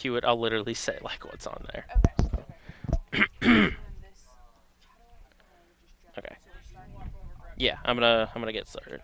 cue it, I'll literally say like what's on there. Okay. Okay. Yeah, I'm gonna get started.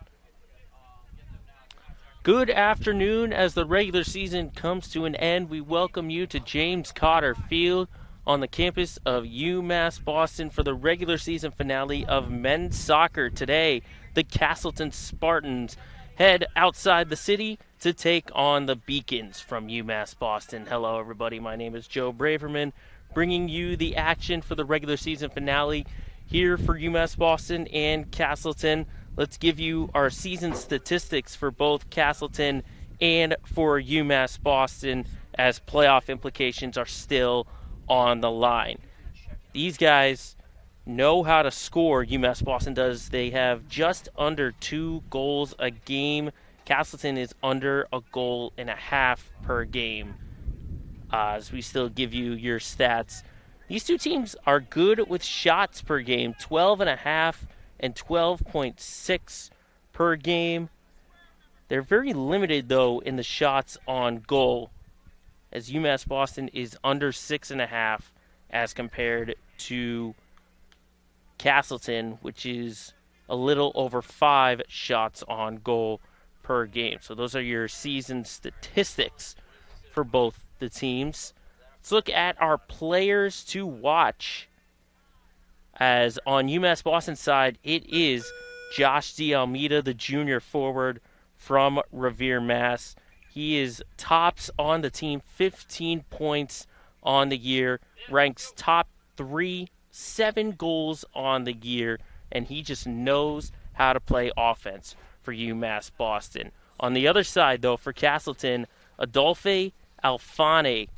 Good afternoon. As the regular season comes to an end, we welcome you to James Cotter Field on the campus of UMass Boston for the regular season finale of men's soccer. Today, the Castleton Spartans head outside the city to take on the Beacons from UMass Boston. Hello, everybody. My name is Joe Braverman, bringing you the action for the regular season finale here for UMass Boston and Castleton. Let's give you our season statistics for both Castleton and for UMass Boston, as playoff implications are still on the line. These guys know how to score. UMass Boston does. They have just under 2 goals a game. Castleton is under a goal and a half per game. As we still give you your stats, these two teams are good with shots per game, 12.5 and 12.6 per game. They're very limited, though, in the shots on goal, as UMass Boston is under 6.5 as compared to Castleton, which is a little over 5 shots on goal per game. So those are your season statistics for both the teams. Let's look at our players to watch. As on UMass Boston's side, it is Josh D'Almeida, the junior forward from Revere, Mass. He is tops on the team, 15 points on the year, ranks top 3, 7 goals on the year, and he just knows how to play offense for UMass Boston. On the other side, though, for Castleton, Adolphe Alfane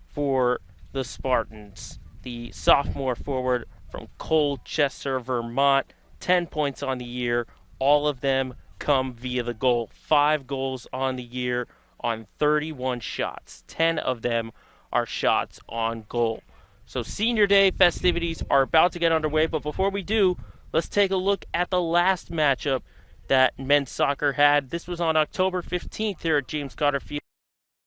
for the Spartans, the sophomore forward from Colchester, Vermont, 10 points on the year. All of them come via the goal. 5 goals on the year on 31 shots. 10 of them are shots on goal. So Senior Day festivities are about to get underway, but before we do, let's take a look at the last matchup that men's soccer had. This was on October 15th here at James Cotter Field.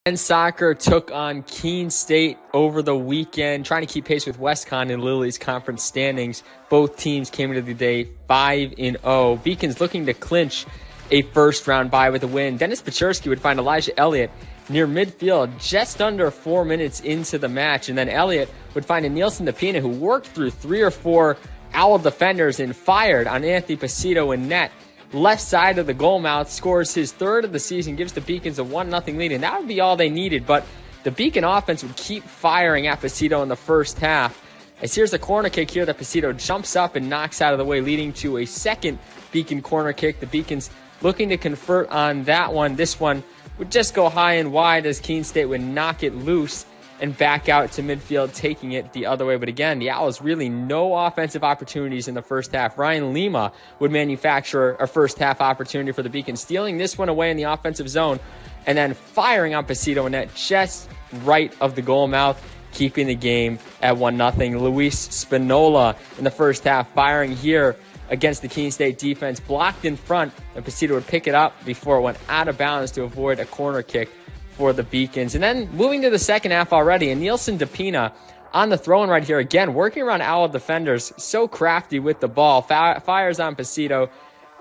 Men's soccer took on Keene State over the weekend, trying to keep pace with WestCon in Lily's conference standings. Both teams came into the day 5-0. Beacons looking to clinch a first-round bye with a win. Dennis Pachurski would find Elijah Elliott near midfield just under 4 minutes into the match, and then Elliott would find a Nielsen DePina who worked through 3 or 4 Owl defenders and fired on Anthony Pasito in net. Left side of the goal mouth, scores his 3rd of the season, gives the Beacons a 1-0 lead, and that would be all they needed. But the Beacon offense would keep firing at Pasito in the first half. As here's a corner kick here that Pasito jumps up and knocks out of the way, leading to a second Beacon corner kick. The Beacons looking to convert on that one. This one would just go high and wide as Keene State would knock it loose and back out to midfield, taking it the other way. But again, the Owls really no offensive opportunities in the first half. Ryan Lima would manufacture a first half opportunity for the Beacons, stealing this one away in the offensive zone and then firing on Pasito in net just right of the goal mouth, keeping the game at 1-0. Luis Spinola in the first half, firing here against the Keene State defense, blocked in front, and Pasito would pick it up before it went out of bounds to avoid a corner kick for the Beacons. And then moving to the second half already, and Nielsen DePina on the throw-in right here again, working around Owl defenders, so crafty with the ball, fires on Pasito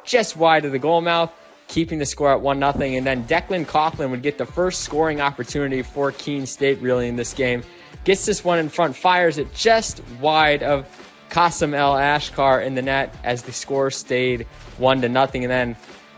just wide of the goal mouth, keeping the score at 1-0. And then Declan Coughlin would get the first scoring opportunity for Keene State really in this game. Gets this one in front, fires it just wide of Qasim El Ashkar in the net as the score stayed 1-0. And then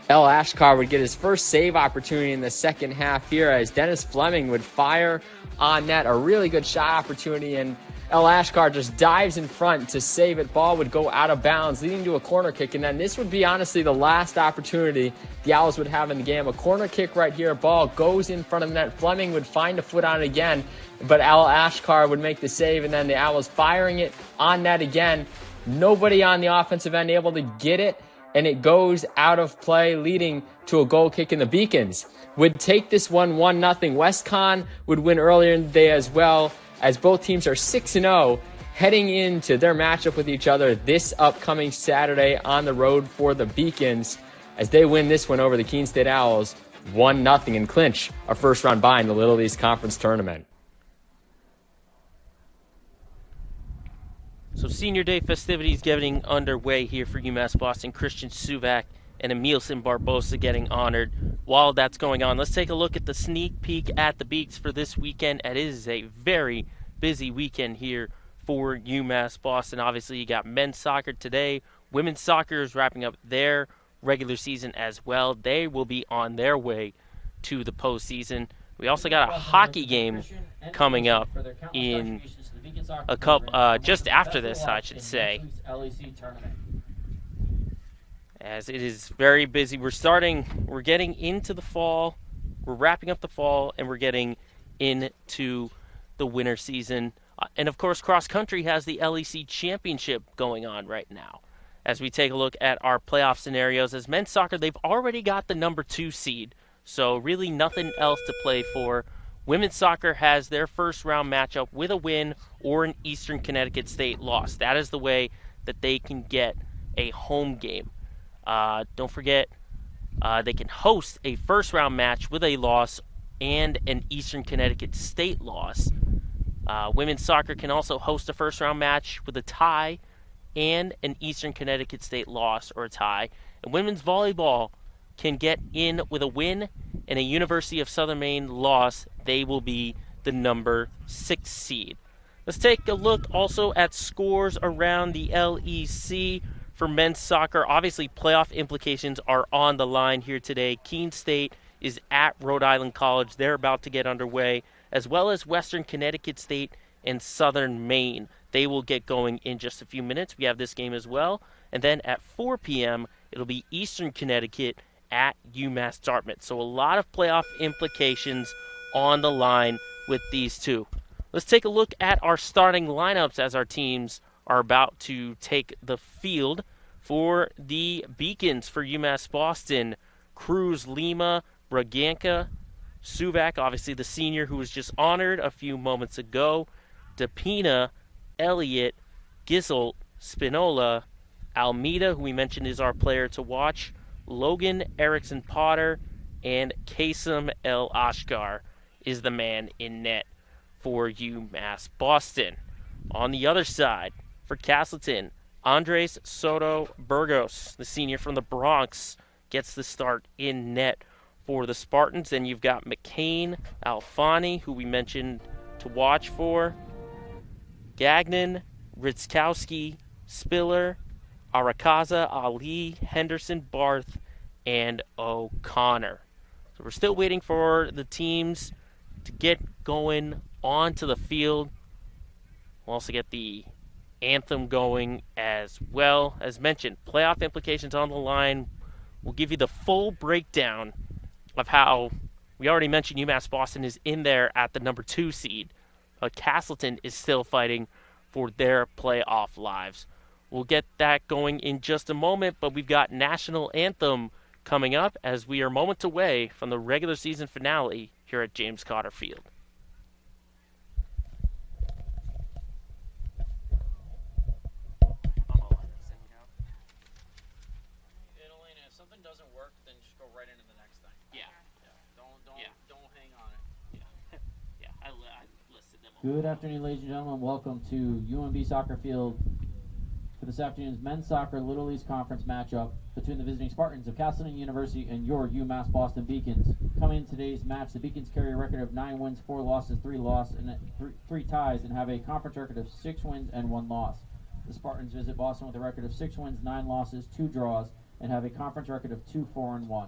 El Ashkar would get his first save opportunity in the second half here as Dennis Fleming would fire on net, a really good shot opportunity, and El Ashkar just dives in front to save it. Ball would go out of bounds, leading to a corner kick, and then this would be honestly the last opportunity the Owls would have in the game. A corner kick right here, ball goes in front of the net. Fleming would find a foot on it again, but El Ashkar would make the save, and then the Owls firing it on net again. Nobody on the offensive end able to get it, and it goes out of play, leading to a goal kick, and the Beacons would take this one 1-0. WestCon would win earlier in the day as well, as both teams are 6-0 heading into their matchup with each other this upcoming Saturday on the road for the Beacons, as they win this one over the Keene State Owls 1-0 and clinch a first-round bye in the Little East Conference Tournament. So Senior Day festivities getting underway here for UMass Boston. Christian Suvak and Emilson Barbosa getting honored. While that's going on, let's take a look at the sneak peek at the Beaks for this weekend. It is a very busy weekend here for UMass Boston. Obviously, you got men's soccer today. Women's soccer is wrapping up their regular season as well. They will be on their way to the postseason. We also got a hockey game coming up in a couple, just after this, I should say. As it is very busy. We're getting into the fall. We're wrapping up the fall, and we're getting into the winter season. And, of course, cross country has the LEC championship going on right now. As we take a look at our playoff scenarios, as men's soccer, they've already got the number 2 seed. So really nothing else to play for. Women's soccer has their first round matchup with a win or an Eastern Connecticut State loss. That is the way that they can get a home game. Don't forget, they can host a first round match with a loss and an Eastern Connecticut State loss. Women's soccer can also host a first round match with a tie and an Eastern Connecticut State loss or a tie. And women's volleyball can get in with a win and a University of Southern Maine loss. They will be the number 6 seed. Let's take a look also at scores around the LEC for men's soccer. Obviously, playoff implications are on the line here today. Keene State is at Rhode Island College. They're about to get underway, as well as Western Connecticut State and Southern Maine. They will get going in just a few minutes. We have this game as well. And then at 4 p.m., it'll be Eastern Connecticut at UMass Dartmouth. So a lot of playoff implications on the line with these two. Let's take a look at our starting lineups as our teams are about to take the field. For the Beacons for UMass Boston, Cruz, Lima, Braganca, Suvak, obviously the senior who was just honored a few moments ago, DePina, Elliott, Gizzelt, Spinola, Almeida, who we mentioned is our player to watch, Logan Erickson Potter, and Kasem El Ashkar is the man in net for UMass Boston. On the other side, for Castleton, Andres Soto Burgos, the senior from the Bronx, gets the start in net for the Spartans. Then you've got McCain Alfani, who we mentioned to watch for, Gagnon, Ritzkowski, Spiller, Arakaza, Ali, Henderson, Barth, and O'Connor. So we're still waiting for the teams to get going onto the field. We'll also get the anthem going as well. As mentioned, playoff implications on the line. We'll give you the full breakdown of how we already mentioned UMass Boston is in there at the number 2 seed. Castleton is still fighting for their playoff lives. We'll get that going in just a moment, but we've got National Anthem coming up as we are moments away from the regular season finale here at James Cotter Field. Doesn't work, then just go right into the next thing. Yeah. Don't hang on it. Yeah, I listed them all. Good afternoon, ladies and gentlemen. Welcome to UMB Soccer Field for this afternoon's men's soccer Little East Conference matchup between the visiting Spartans of Castleton University and your UMass Boston Beacons. Coming in today's match, the Beacons carry a record of 9 wins, 4 losses, 3 ties, and have a conference record of 6 wins and 1 loss. The Spartans visit Boston with a record of 6 wins, 9 losses, 2 draws, and have a conference record of 2-4-1.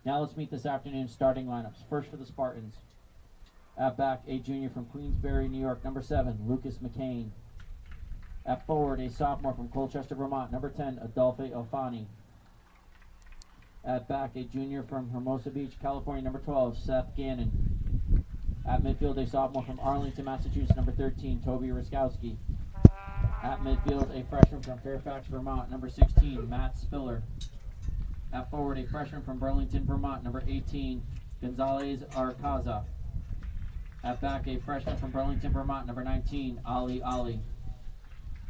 Now let's meet this afternoon's starting lineups. First for the Spartans. At back, a junior from Queensbury, New York, number 7, Lucas McCain. At forward, a sophomore from Colchester, Vermont, number 10, Adolphe Alfani. At back, a junior from Hermosa Beach, California, number 12, Seth Gannon. At midfield, a sophomore from Arlington, Massachusetts, number 13, Toby Riskowski. At midfield, a freshman from Fairfax, Vermont, number 16, Matt Spiller. At forward, a freshman from Burlington, Vermont, number 18, Gonzalez Arcaza. At back, a freshman from Burlington, Vermont, number 19, Ali Ali.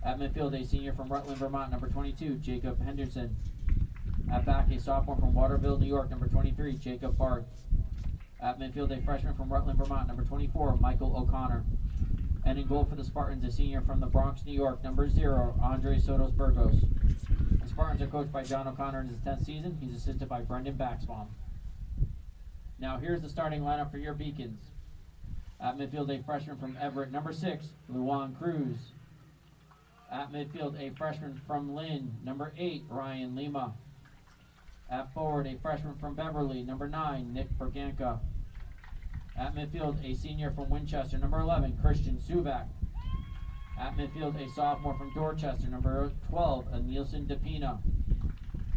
At midfield, a senior from Rutland, Vermont, number 22, Jacob Henderson. At back, a sophomore from Waterville, New York, number 23, Jacob Barth. At midfield, a freshman from Rutland, Vermont, number 24, Michael O'Connor. And in goal for the Spartans, a senior from the Bronx, New York, number 0, Andre Sotos Burgos. The Spartans are coached by John O'Connor in his 10th season. He's assisted by Brendan Baxbaum. Now here's the starting lineup for your Beacons. At midfield, a freshman from Everett, number 6, Luan Cruz. At midfield, a freshman from Lynn, number 8, Ryan Lima. At forward, a freshman from Beverly, number 9, Nick Berganca. At midfield, a senior from Winchester, number 11, Christian Suvak. At midfield, a sophomore from Dorchester, number 12, Nielsen DePina.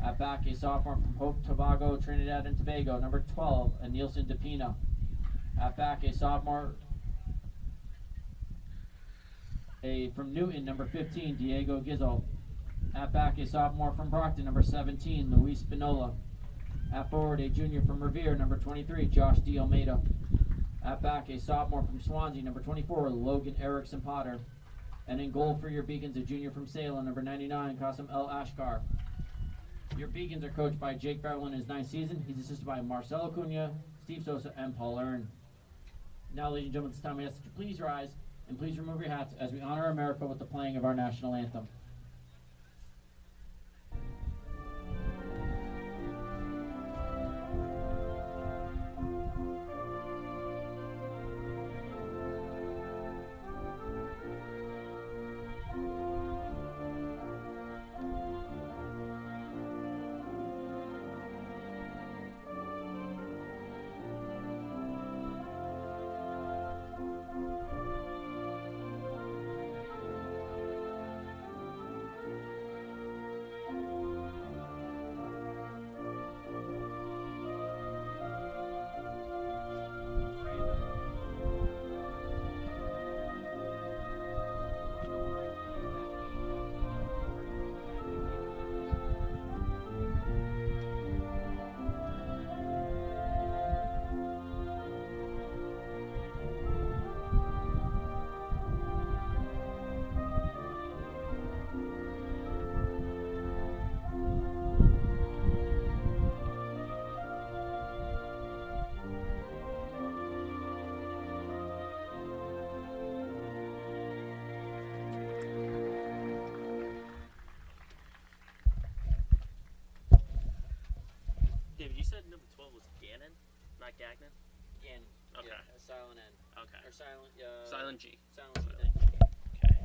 At back, a sophomore from Hope Tobago, Trinidad and Tobago, number 12, Nielsen DePina. At back, a sophomore from Newton, number 15, Diego Gizzo. At back, a sophomore from Brockton, number 17, Luis Spinola. At forward, a junior from Revere, number 23, Josh D. Almeida. At back, a sophomore from Swansea, number 24, Logan Erickson Potter. And in goal for your Beacons, a junior from Salem, number 99, Qasim El Ashkar. Your Beacons are coached by Jake Beverlin in his 9th season. He's assisted by Marcelo Cunha, Steve Sosa, and Paul Earn. Now, ladies and gentlemen, it's time we ask that you please rise and please remove your hats as we honor America with the playing of our national anthem. David, you said number 12 was Gannon, not Gagnon? Again, Okay. yeah, a silent N. Okay. Or silent, Silent G. silent G, thank you. Okay.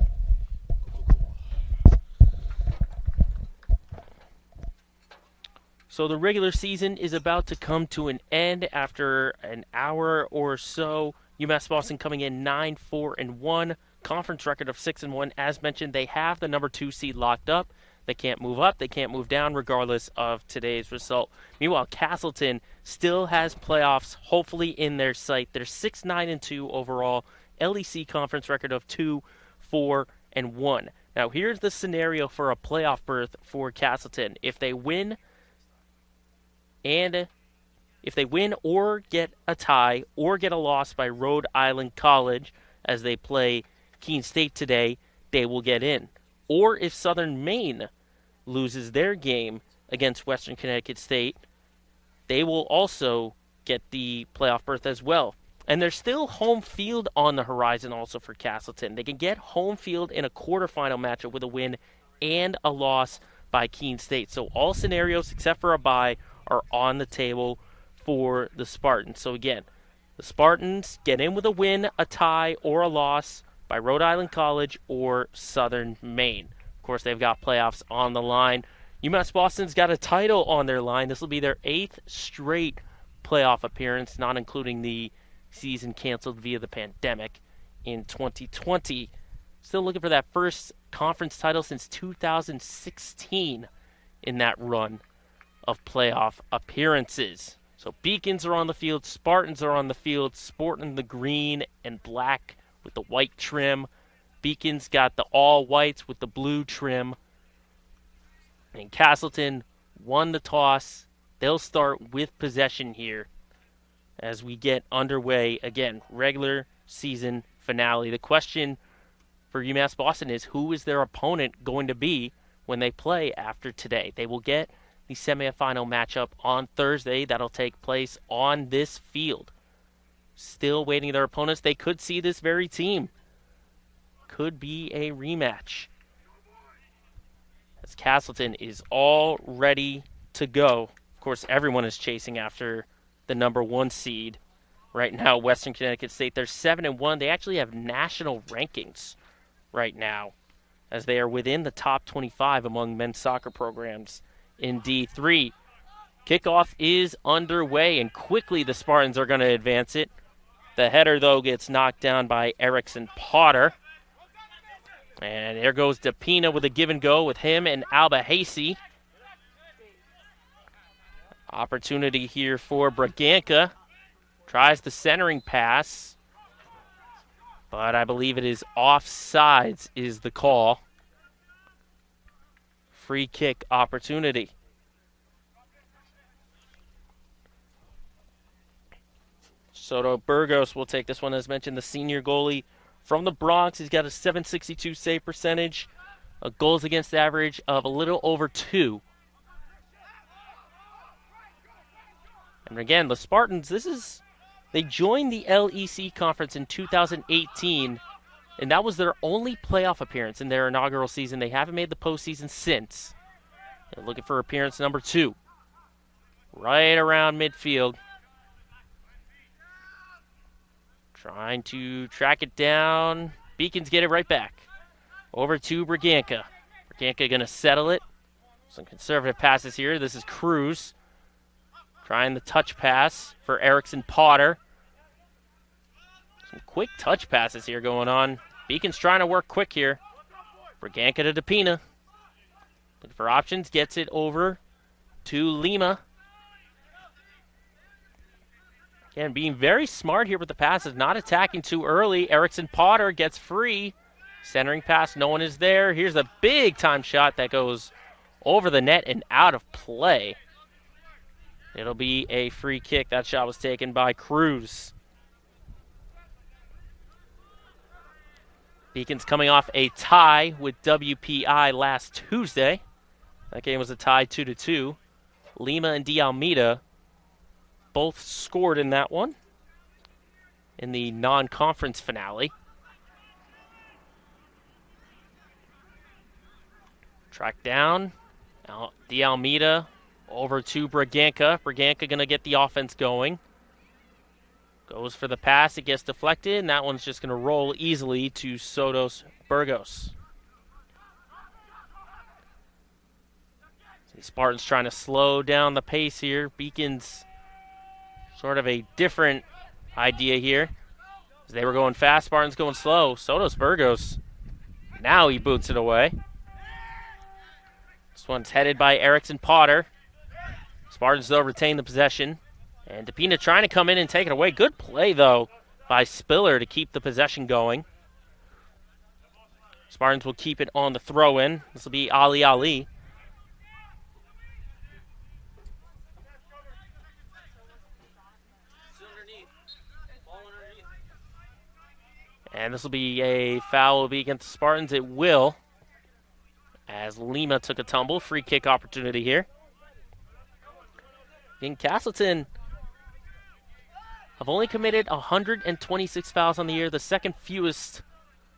So the regular season is about to come to an end after an hour or so. UMass Boston coming in 9-4-1, conference record of 6-1. As mentioned, they have the number 2 seed locked up. They can't move up, they can't move down, regardless of today's result. Meanwhile, Castleton still has playoffs hopefully in their sight. They're 6-9-2 overall, LEC conference record of 2-4-1. Now, here's the scenario for a playoff berth for Castleton. If they win or get a tie or get a loss by Rhode Island College as they play Keene State today, they will get in. Or if Southern Maine loses their game against Western Connecticut State, they will also get the playoff berth as well. And there's still home field on the horizon also for Castleton. They can get home field in a quarterfinal matchup with a win and a loss by Keene State. So all scenarios except for a bye are on the table for the Spartans. So again, the Spartans get in with a win, a tie, or a loss by Rhode Island College or Southern Maine. Of course, they've got playoffs on the line. UMass Boston's got a title on their line. This will be their 8th straight playoff appearance, not including the season canceled via the pandemic in 2020. Still looking for that first conference title since 2016 in that run of playoff appearances. So Beacons are on the field, Spartans are on the field, sporting the green and black with the white trim. Beacons got the all whites with the blue trim. And Castleton won the toss. They'll start with possession here as we get underway. Again, regular season finale. The question for UMass Boston is, who is their opponent going to be when they play after today? They will get the semifinal matchup on Thursday. That'll take place on this field. Still waiting their opponents. They could see this very team could be a rematch. As Castleton is all ready to go. Of course, everyone is chasing after the number 1 seed. Right now, Western Connecticut State, they're 7-1. They actually have national rankings right now, as they are within the top 25 among men's soccer programs in D3. Kickoff is underway, and quickly the Spartans are going to advance it. The header, though, gets knocked down by Erickson Potter. And there goes DePina with a give and go with him and Alba Hasey. Opportunity here for Braganca. Tries the centering pass, but I believe it is offsides is the call. Free kick opportunity. Soto Burgos will take this one, as mentioned, the senior goalie from the Bronx. He's got a .762 save percentage, a goals against average of a little over 2. And again, the Spartans, they joined the LEC conference in 2018, and that was their only playoff appearance in their inaugural season. They haven't made the postseason since. They're looking for appearance number 2. Right around midfield. Trying to track it down. Beacons get it right back. Over to Braganca. Braganca going to settle it. Some conservative passes here. This is Cruz. Trying the touch pass for Erickson Potter. Some quick touch passes here going on. Beacon's trying to work quick here. Braganca to DePina. Looking for options. Gets it over to Lima. Again, being very smart here with the passes. Not attacking too early. Erickson Potter gets free. Centering pass. No one is there. Here's a big time shot that goes over the net and out of play. It'll be a free kick. That shot was taken by Cruz. Beacons coming off a tie with WPI last Tuesday. That game was a tie 2-2. Lima and D'Almeida both scored in that one in the non-conference finale. Track down. D'Almeida over to Braganca. Braganca going to get the offense going. Goes for the pass. It gets deflected, and that one's just going to roll easily to Sotos Burgos. The Spartans trying to slow down the pace here. Beacons sort of a different idea here. As they were going fast, Spartans going slow. Sotos Burgos, now he boots it away. This one's headed by Erickson Potter. Spartans, though, retain the possession. And DePina trying to come in and take it away. Good play, though, by Spiller to keep the possession going. Spartans will keep it on the throw-in. This will be Ali. And this will be a foul. Will be against the Spartans. It will, as Lima took a tumble. Free kick opportunity here. In Castleton have only committed 126 fouls on the year, the second fewest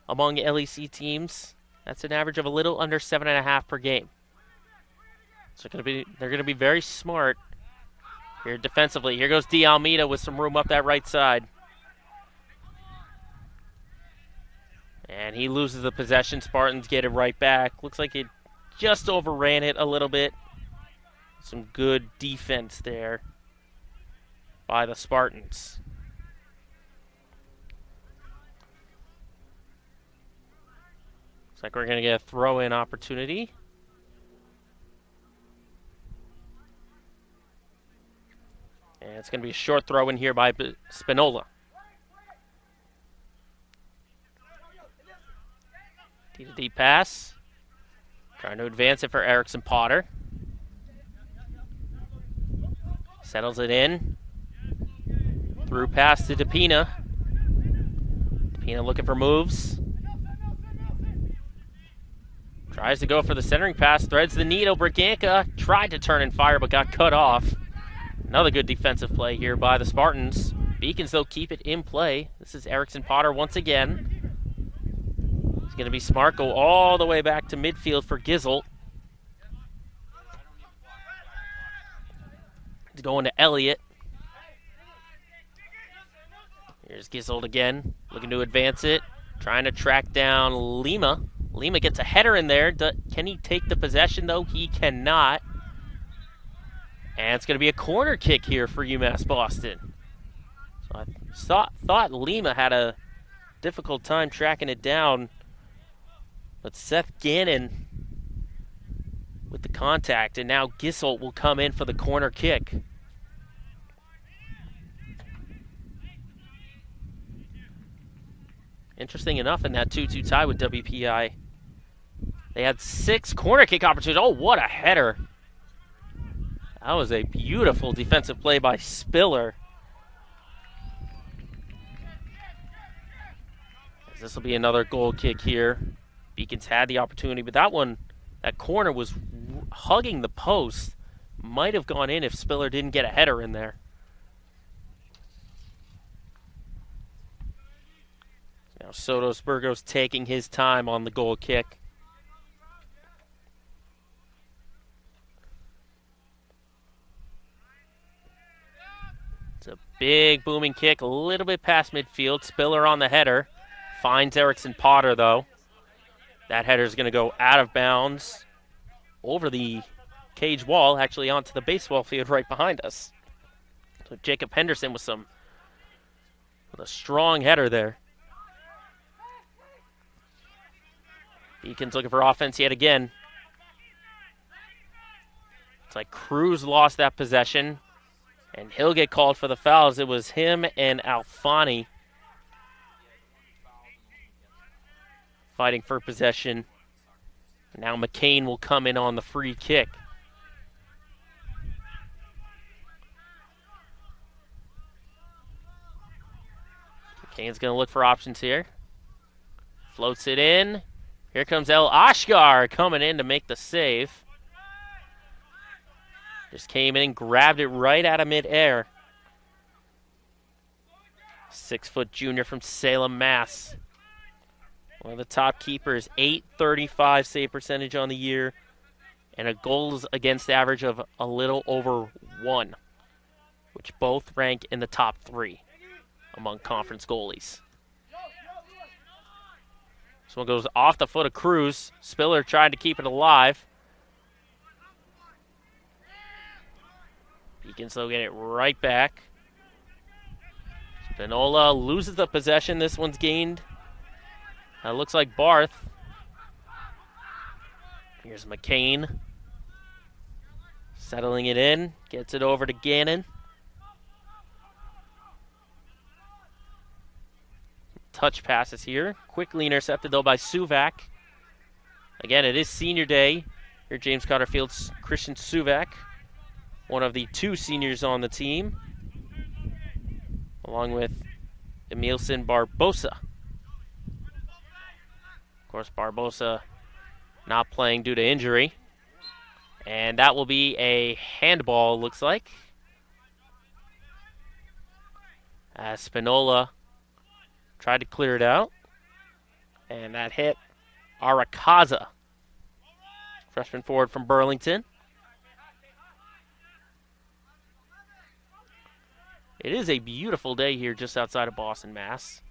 among LEC teams. That's an average of a little under 7.5 per game. So they're going to be very smart here defensively. Here goes D'Almeida with some room up that right side. And he loses the possession. Spartans get it right back. Looks like it just overran it a little bit. Some good defense there by the Spartans. Looks like we're going to get a throw-in opportunity. And it's going to be a short throw-in here by Spinola. D-to-D pass. Trying to advance it for Erickson Potter. Settles it in. Through pass to DePina. DePina looking for moves. Tries to go for the centering pass. Threads the needle. Braganca tried to turn and fire but got cut off. Another good defensive play here by the Spartans. Beacons, though, keep it in play. This is Erickson Potter once again. He's going to be smart, go all the way back to midfield for Gizzle. He's going to Elliott. Here's Gizzle again, looking to advance it, trying to track down Lima. Lima gets a header in there. Can he take the possession, though? He cannot. And it's going to be a corner kick here for UMass Boston. So I thought Lima had a difficult time tracking it down. But Seth Gannon with the contact. And now Gisselt will come in for the corner kick. Interesting enough, in that 2-2 tie with WPI, they had 6 corner kick opportunities. Oh, what a header. That was a beautiful defensive play by Spiller. This will be another goal kick here. Beacons had the opportunity, but that corner was hugging the post. Might have gone in if Spiller didn't get a header in there. Now Sotos-Burgos taking his time on the goal kick. It's a big booming kick, a little bit past midfield. Spiller on the header. Finds Erickson Potter, though. That header's going to go out of bounds over the cage wall, actually onto the baseball field right behind us. So Jacob Henderson with a strong header there. Beacons looking for offense yet again. It's like Cruz lost that possession, and he'll get called for the fouls. It was him and Alfani fighting for possession. Now McCain will come in on the free kick. McCain's going to look for options here. Floats it in. Here comes El Ashgar coming in to make the save. Just came in, grabbed it right out of midair. 6-foot junior from Salem, Mass. One of the top keepers, .835 save percentage on the year, and a goals against average of a little over 1, which both rank in the top 3 among conference goalies. This one goes off the foot of Cruz. Spiller tried to keep it alive. Beacons, though, get it right back. Spinola loses the possession. This one's gained. Looks like Barth. Here's McCain. Settling it in. Gets it over to Gannon. Touch passes here. Quickly intercepted, though, by Suvak. Again, it is senior day. Here, James Cotter Field's Christian Suvak, one of the 2 seniors on the team, along with Emilson Barbosa. Of course, Barbosa not playing due to injury. And that will be a handball, looks like. As Spinola tried to clear it out. And that hit Arakaza, freshman forward from Burlington. It is a beautiful day here just outside of Boston, Mass.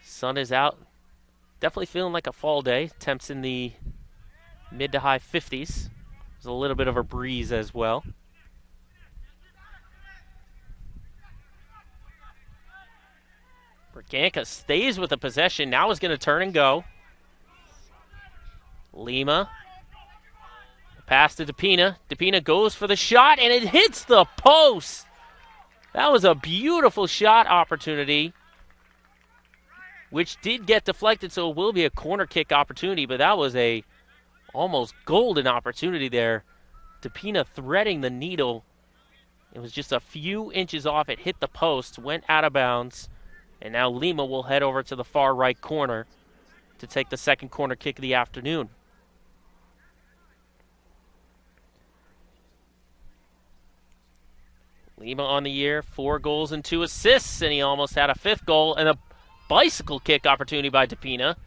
Sun is out. Definitely feeling like a fall day. Temps in the mid to high 50s. There's a little bit of a breeze as well. Berganca stays with the possession. Now is going to turn and go. Lima. Pass to DePina. DePina goes for the shot, and it hits the post. That was a beautiful shot opportunity, which did get deflected, so it will be a corner kick opportunity, but that was a almost golden opportunity there. DePina threading the needle. It was just a few inches off. It hit the post, went out of bounds, and now Lima will head over to the far right corner to take the second corner kick of the afternoon. Lima on the year, 4 goals and 2 assists, and he almost had a 5th goal, and a bicycle kick opportunity by DePina.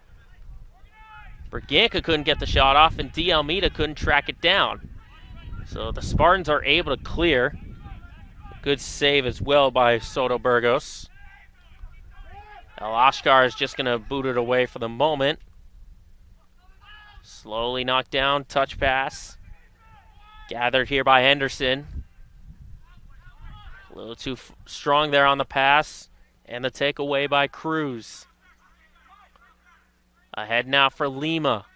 Berganca couldn't get the shot off, and D. Almeida couldn't track it down. So the Spartans are able to clear. Good save as well by Soto Burgos. El Ashkar is just going to boot it away for the moment. Slowly knocked down, touch pass. Gathered here by Henderson. A little too strong there on the pass. And the takeaway by Cruz. Ahead now for Lima.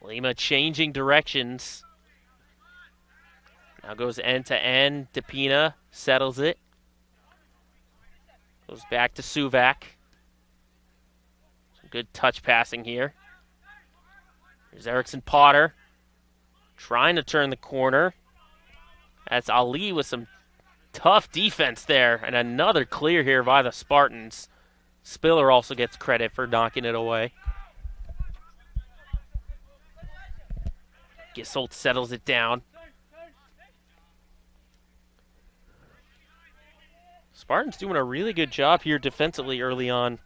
Lima changing directions. Now goes end to end. DePina settles it. Goes back to Suvac. Some good touch passing here. Here's Erickson Potter. Trying to turn the corner. That's Ali with some tough defense there. And another clear here by the Spartans. Spiller also gets credit for knocking it away. Gisselt settles it down. Spartans doing a really good job here defensively early on.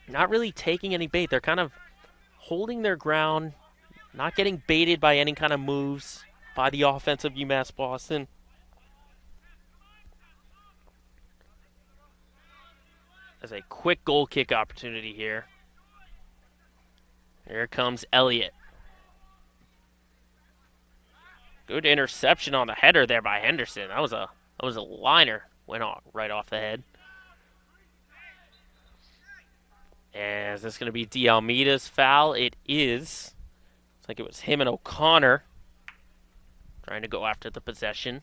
Not really taking any bait. They're kind of holding their ground, not getting baited by any kind of moves by the offense of UMass Boston. There's a quick goal kick opportunity here. Here comes Elliott. Good interception on the header there by Henderson. That was a liner. Went right off the head. And is this going to be D. Almeida's foul? It is. Looks like it was him and O'Connor trying to go after the possession.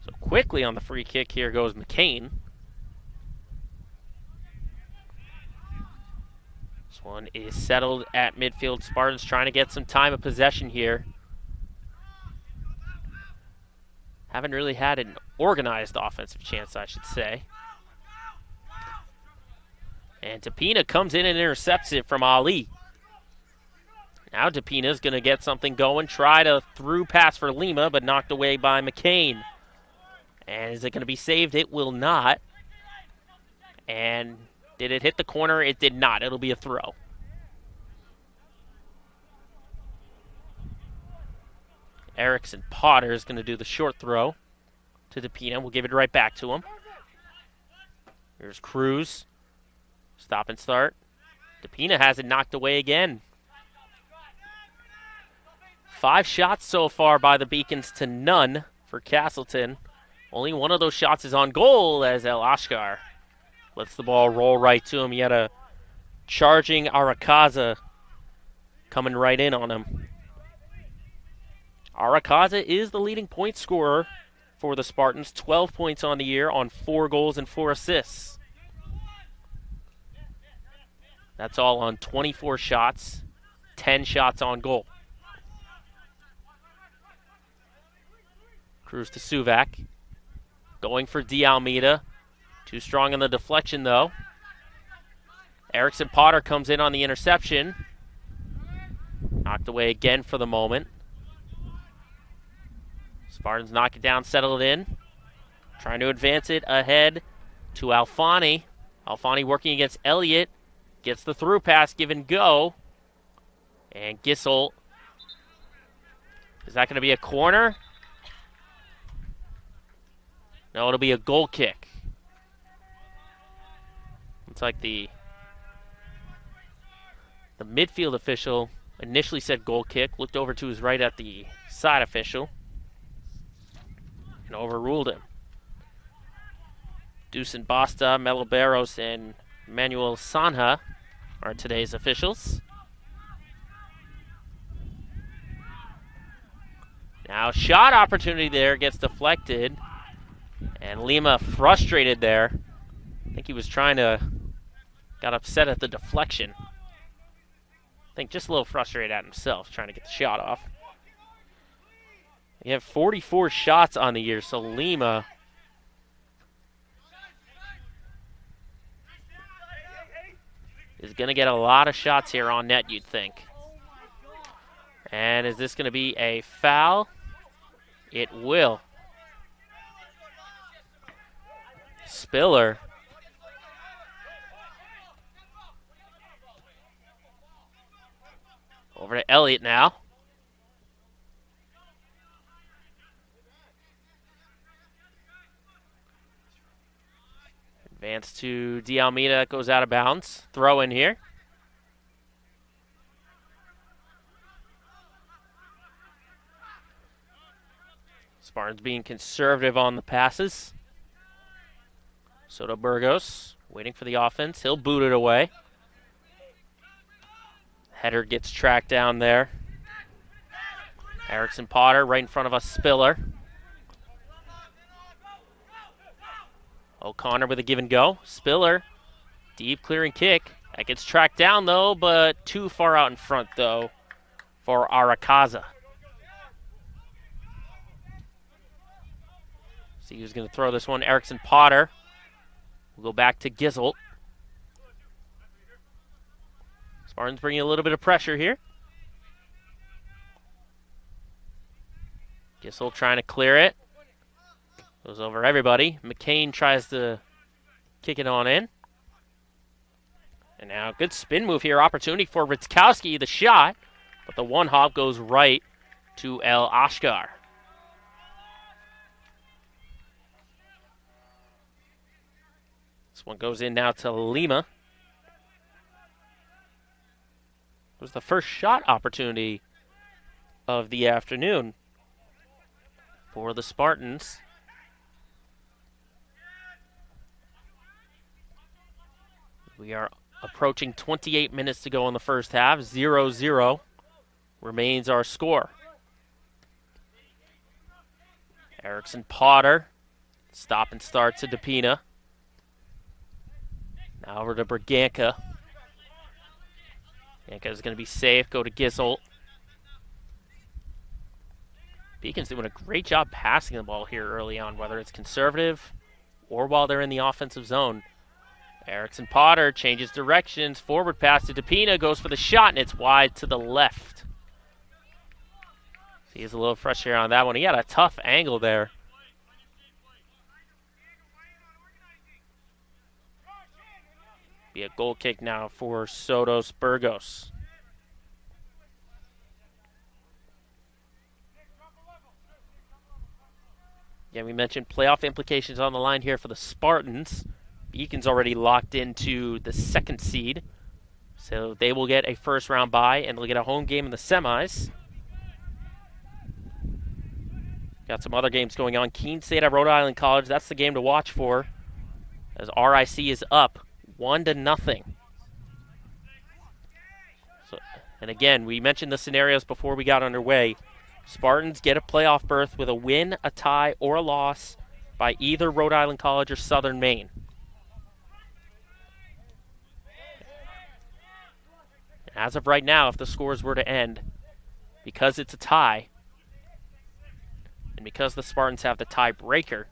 So quickly on the free kick, here goes McCain. This one is settled at midfield. Spartans trying to get some time of possession here. Haven't really had an organized offensive chance, I should say. And DePina comes in and intercepts it from Ali. Now DePina's going to get something going. Try to through pass for Lima, but knocked away by McCain. And is it going to be saved? It will not. And did it hit the corner? It did not. It'll be a throw. Erickson Potter is going to do the short throw to DePina. We'll give it right back to him. Here's Cruz. Stop and start. DePina has it knocked away again. 5 shots so far by the Beacons to none for Castleton. Only one of those shots is on goal as El Ashkar lets the ball roll right to him. He had a charging Arakaza coming right in on him. Arakaza is the leading point scorer for the Spartans. 12 points on the year on 4 goals and 4 assists. That's all on 24 shots, 10 shots on goal. Cruz to Suvac. Going for D. Almeida. Too strong in the deflection, though. Erickson Potter comes in on the interception. Knocked away again for the moment. Spartans knock it down, settle it in. Trying to advance it ahead to Alfani. Alfani working against Elliott. Gets the through pass, give and go. And Gisselt. Is that going to be a corner? No, it'll be a goal kick. Looks like the midfield official initially said goal kick, looked over to his right at the side official, and overruled him. Dusan Basta, Melo Barros, and Manuel Sanha are today's officials. Now, shot opportunity there gets deflected. And Lima frustrated there. I think he was got upset at the deflection. I think just a little frustrated at himself, trying to get the shot off. They have 44 shots on the year, so Lima is going to get a lot of shots here on net, you'd think. And is this going to be a foul? It will. Spiller Over to Elliott now. Advance to D'Almeida, goes out of bounds. Throw in here. Spartans being conservative on the passes. Soto Burgos waiting for the offense. He'll boot it away. Header gets tracked down there. Erickson Potter right in front of us, Spiller. O'Connor with a give and go. Spiller, deep clearing kick. That gets tracked down though, but too far out in front though for Arakaza. See who's going to throw this one. Erickson Potter. We'll go back to Gizzle. Spartans bringing a little bit of pressure here. Gizzle trying to clear it. Goes over everybody. McCain tries to kick it on in. And now good spin move here. Opportunity for Ritzkowski, the shot. But the one hop goes right to El Ashkar. This one goes in now to Lima. It was the first shot opportunity of the afternoon for the Spartans. We are approaching 28 minutes to go in the first half. 0-0 remains our score. Erickson Potter. Stop and start to DePina. Now over to Berganca. Berganca is going to be safe. Go to Gizzle. Beacon's doing a great job passing the ball here early on, whether it's conservative or while they're in the offensive zone. Erickson Potter changes directions. Forward pass to DePina. Goes for the shot, and it's wide to the left. He's a little frustrated on that one. He had a tough angle there. Be a goal kick now for Sotos Burgos. Yeah, we mentioned playoff implications on the line here for the Spartans. Beacon's already locked into the second seed, so they will get a first-round bye, and they'll get a home game in the semis. Got some other games going on. Keene State at Rhode Island College. That's the game to watch for, as RIC is up 1-0. So, and again, we mentioned the scenarios before we got underway. Spartans get a playoff berth with a win, a tie, or a loss by either Rhode Island College or Southern Maine. As of right now, if the scores were to end, because it's a tie, and because the Spartans have the tiebreaker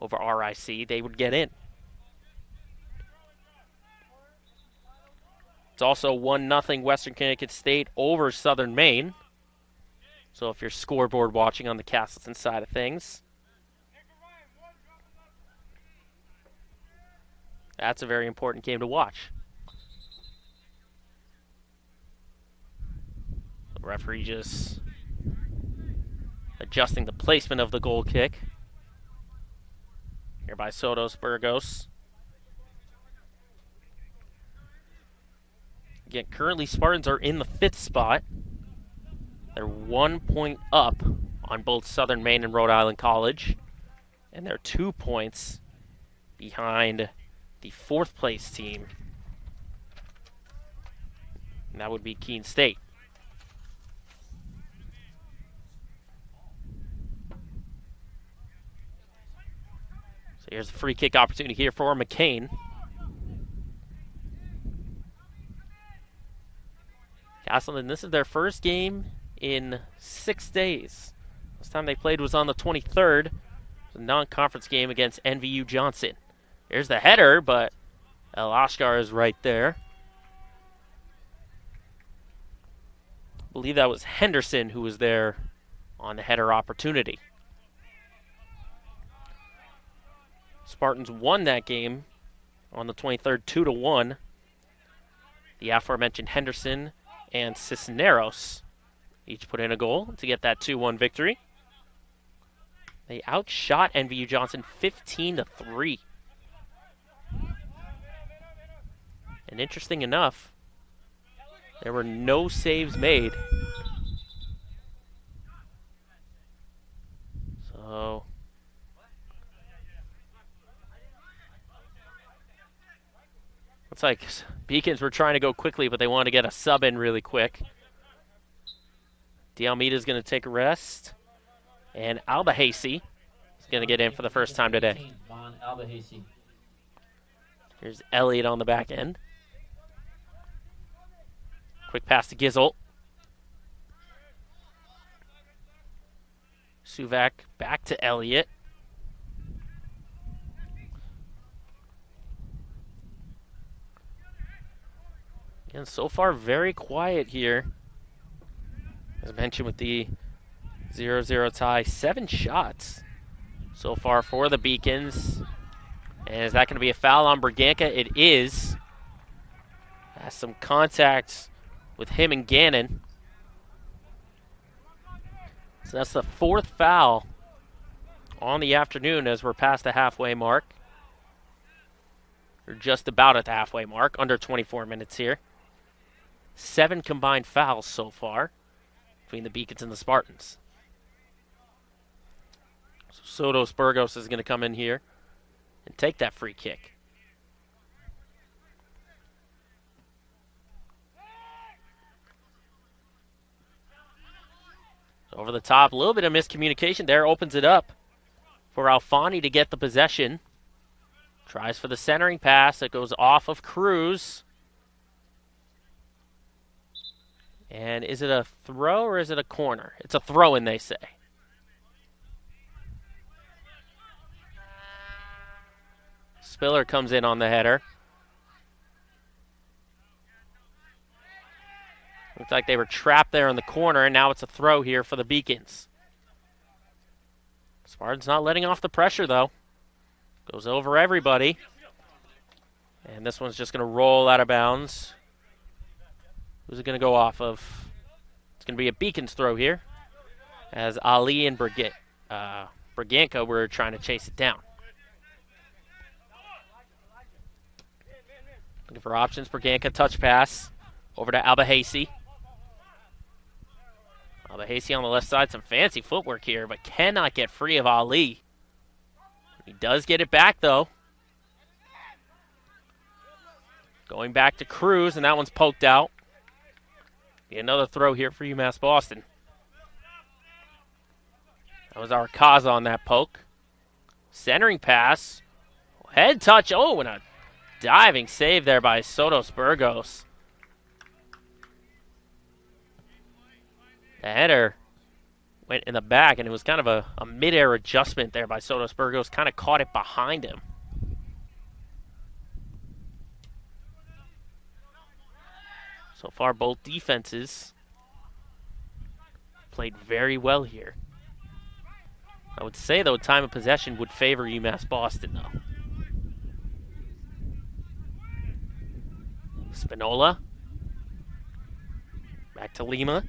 over RIC, they would get in. It's also 1-0 Western Connecticut State over Southern Maine. So if you're scoreboard watching on the Castleton side of things, that's a very important game to watch. The referee just adjusting the placement of the goal kick. Here by Sotos Burgos. Again, currently Spartans are in the 5th spot. They're 1 point up on both Southern Maine and Rhode Island College. And they're 2 points behind the 4th place team. And that would be Keene State. So here's a free kick opportunity here for McCain. Castleton, this is their first game in 6 days. Last time they played was on the 23rd. It was a non-conference game against NVU Johnson. Here's the header, but El Ashkar is right there. I believe that was Henderson who was there on the header opportunity. Spartans won that game on the 23rd 2-1. The aforementioned Henderson and Cisneros each put in a goal to get that 2-1 victory. They outshot NVU Johnson 15-3. And interesting enough, there were no saves made. So looks like Beacons were trying to go quickly, but they wanted to get a sub in really quick. D'Almeida's going to take a rest. And Albahasi is going to get in for the first time today. Here's Elliott on the back end. Quick pass to Gizzle. Suvak back to Elliott. And so far, very quiet here. As mentioned with the 0-0 tie, 7 shots so far for the Beacons. And is that going to be a foul on Berganca? It is. Has some contact with him and Gannon. So that's the 4th foul on the afternoon as we're past the halfway mark. We're just about at the halfway mark, under 24 minutes here. 7 combined fouls so far between the Beacons and the Spartans. So Sotos Burgos is going to come in here and take that free kick. Over the top, a little bit of miscommunication there, opens it up for Alfani to get the possession. Tries for the centering pass, it goes off of Cruz. And is it a throw or is it a corner? It's a throw-in, they say. Spiller comes in on the header. Looks like they were trapped there in the corner, and now it's a throw here for the Beacons. Spartans not letting off the pressure, though. Goes over everybody. And this one's just going to roll out of bounds. Who's it going to go off of? It's going to be a Beacons throw here, as Ali and Berganca were trying to chase it down. Looking for options. Berganca touch pass over to Albahasi. Albahasi on the left side, some fancy footwork here, but cannot get free of Ali. He does get it back, though. Going back to Cruz, and that one's poked out. Be another throw here for UMass Boston. That was Arcaza on that poke. Centering pass. Head touch. Oh, and a diving save there by Sotos Burgos. The header went in the back, and it was kind of a mid-air adjustment there by Sotos Burgos. Kind of caught it behind him. So far, both defenses played very well here. I would say, though, time of possession would favor UMass Boston, though. Spinola. Back to Lima.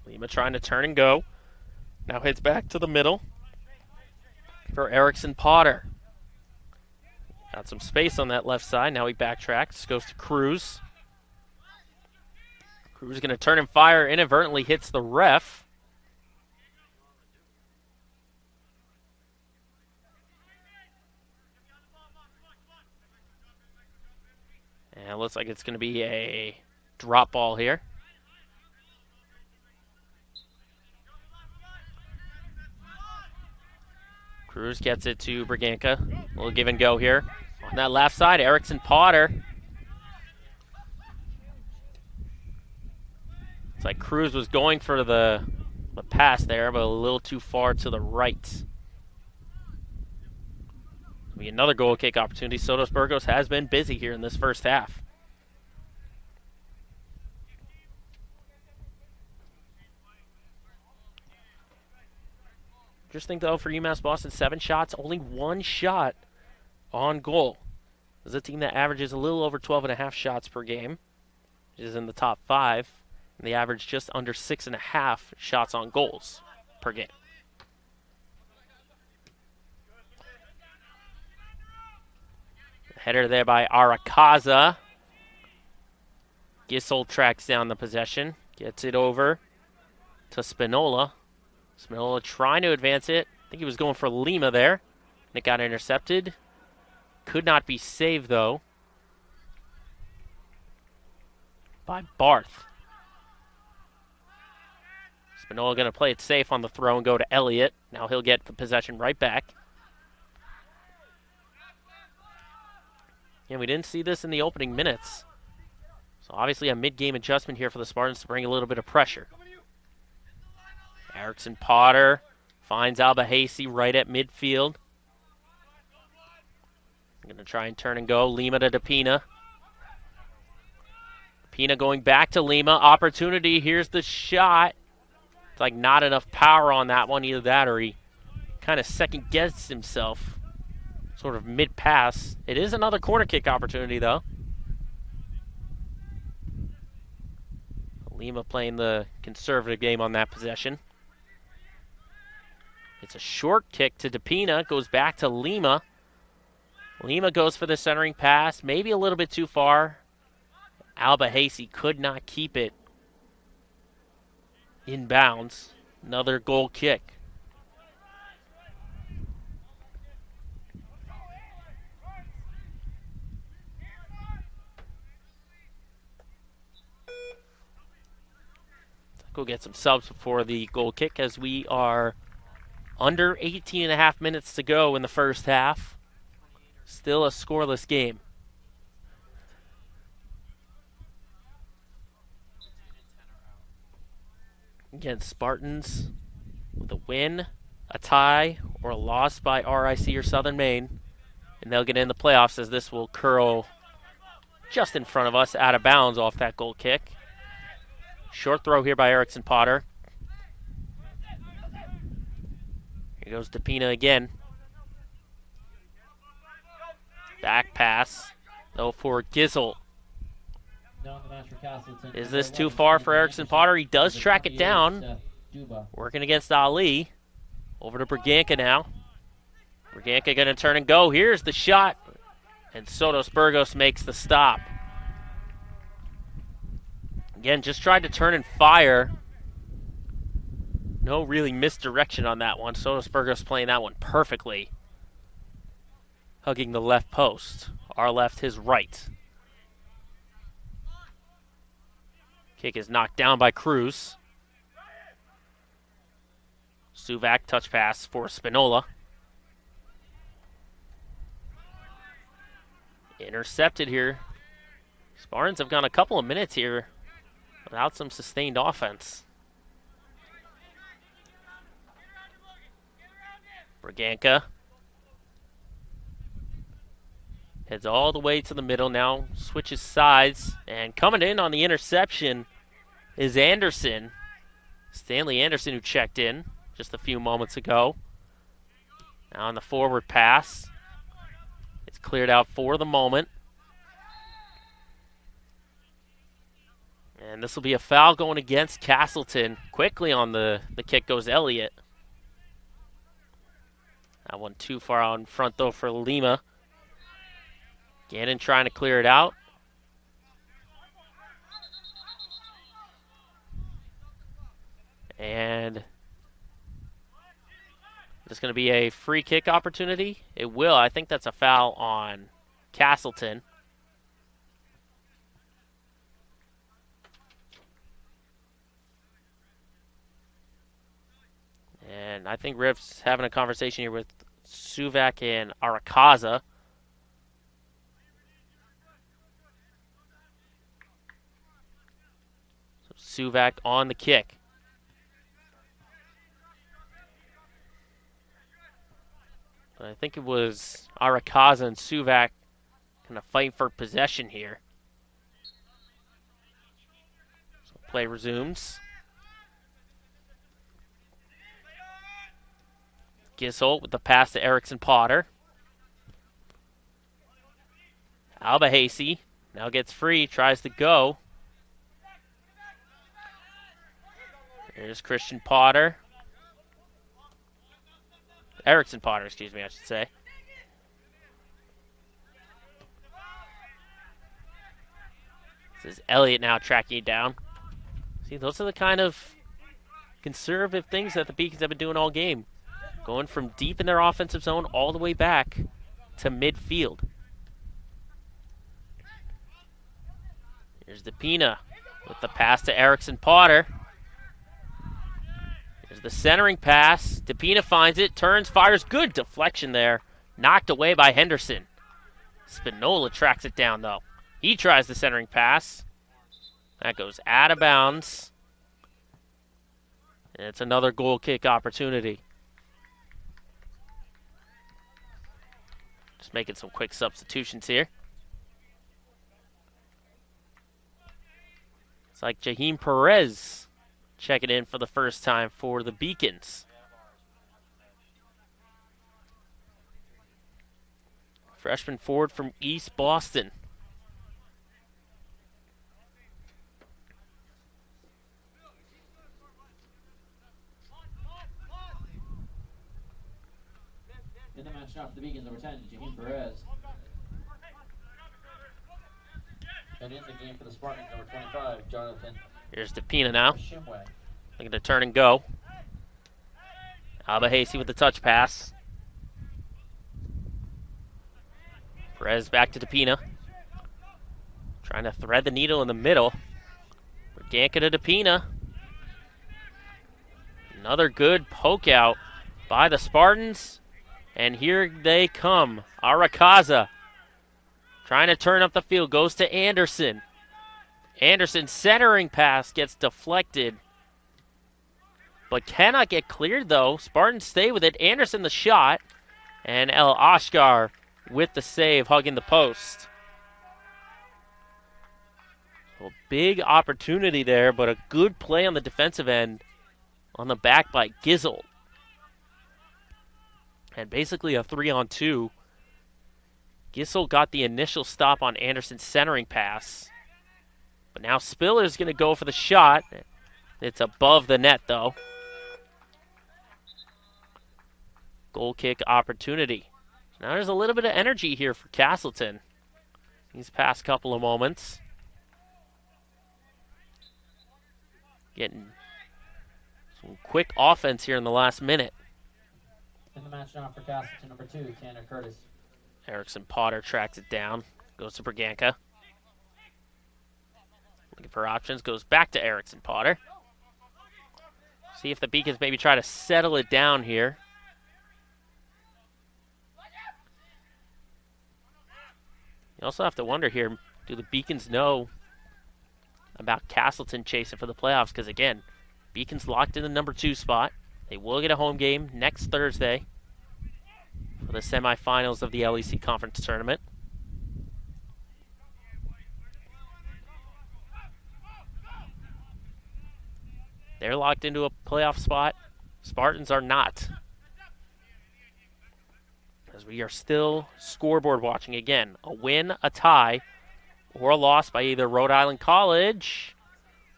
Lima trying to turn and go. Now heads back to the middle for Erickson Potter. Got some space on that left side. Now he backtracks. Goes to Cruz. Cruz is going to turn and fire. Inadvertently hits the ref. And it looks like it's going to be a drop ball here. Cruz gets it to Berganca. A little give and go here. On that left side, Erickson Potter. It's like Cruz was going for the pass there, but a little too far to the right. It'll be another goal kick opportunity. Sotos Burgos has been busy here in this first half. Interesting, though, for UMass Boston, 7 shots, only 1 shot on goal. This is a team that averages a little over 12.5 shots per game. which is in the top 5, and they average just under 6.5 shots on goals per game. Header there by Arakaza. Gisel tracks down the possession, gets it over to Spinola. Spinola trying to advance it. I think he was going for Lima there. And it got intercepted. Could not be saved, though, by Barth. Spinola going to play it safe on the throw and go to Elliott. Now he'll get the possession right back. And we didn't see this in the opening minutes. So obviously a mid-game adjustment here for the Spartans to bring a little bit of pressure. Erickson Potter finds Albahasi right at midfield. Going to try and turn and go. Lima to DePina. Pina going back to Lima. Opportunity. Here's the shot. It's like not enough power on that one. Either that or he kind of second-guessed himself. Sort of mid-pass. It is another corner kick opportunity, though. Lima playing the conservative game on that possession. It's a short kick to DePina. Goes back to Lima. Lima goes for the centering pass. Maybe a little bit too far. Albahasi could not keep it in bounds. Another goal kick. Go get some subs before the goal kick as we are under 18.5 minutes to go in the first half. Still a scoreless game. Again, Spartans with a win, a tie, or a loss by RIC or Southern Maine. And they'll get in the playoffs as this will curl just in front of us out of bounds off that goal kick. Short throw here by Erickson Potter. Here goes DePina again. Back pass. Though for Gisel. Is this too far for Erickson Potter? He does track it down. Working against Ali. Over to Braganca now. Braganca going to turn and go. Here's the shot. And Sotos Burgos makes the stop. Again, just tried to turn and fire. No really misdirection on that one. Sotos Burgos playing that one perfectly. Hugging the left post. Our left, his right. Kick is knocked down by Cruz. Suvak touch pass for Spinola. Intercepted here. Spartans have gone a couple of minutes here without some sustained offense. Braganca heads all the way to the middle now, switches sides, and coming in on the interception is Anderson. Stanley Anderson, who checked in just a few moments ago. Now on the forward pass. It's cleared out for the moment. And this will be a foul going against Castleton. Quickly on the kick goes Elliott. That one too far out in front, though, for Lima. Gannon trying to clear it out. And it's going to be a free kick opportunity. It will. I think that's a foul on Castleton. And I think Riff's having a conversation here with Suvak and Arakaza. So Suvak on the kick. But I think it was Arakaza and Suvak kind of fighting for possession here. So play resumes. Gisel with the pass to Erickson Potter. Albahasi now gets free, tries to go. Here's Christian Potter. Erickson Potter, excuse me, I should say. This is Elliott now tracking it down. See, those are the kind of conservative things that the Beacons have been doing all game. Going from deep in their offensive zone all the way back to midfield. Here's DePina with the pass to Erickson Potter. Here's the centering pass. DePina finds it, turns, fires. Good deflection there. Knocked away by Henderson. Spinola tracks it down, though. He tries the centering pass. That goes out of bounds. And it's another goal kick opportunity. Just making some quick substitutions here. It's like Jaheim Perez checking in for the first time for the Beacons. Freshman forward from East Boston. In the match now for the Beacons, number 10, Jaheim Perez. And in the game for the Spartans, number 25, Jonathan Here's DePina now. Shimway. Looking to turn and go. Alba Hasty with the touch pass. Perez back to DePina. Trying to thread the needle in the middle. Ganka to DePina. Another good poke out by the Spartans. And here they come. Arakaza trying to turn up the field. Goes to Anderson. Anderson centering pass gets deflected. But cannot get cleared though. Spartans stay with it. Anderson the shot. And El Ashkar with the save, hugging the post. So a big opportunity there, but a good play on the defensive end on the back by Gizzle. And basically a 3-on-2. Gizzle got the initial stop on Anderson's centering pass. But now Spiller's going to go for the shot. It's above the net, though. Goal kick opportunity. Now there's a little bit of energy here for Castleton these past couple of moments. Getting some quick offense here in the last minute. In the match now for Castleton, number 2, Tanner Curtis. Erickson Potter tracks it down. Goes to Berganka. Looking for options. Goes back to Erickson Potter. See if the Beacons maybe try to settle it down here. You also have to wonder here, do the Beacons know about Castleton chasing for the playoffs? Because again, Beacons locked in the number 2 spot. They will get a home game next Thursday for the semifinals of the LEC Conference Tournament. They're locked into a playoff spot. Spartans are not. As we are still scoreboard watching again. A win, a tie, or a loss by either Rhode Island College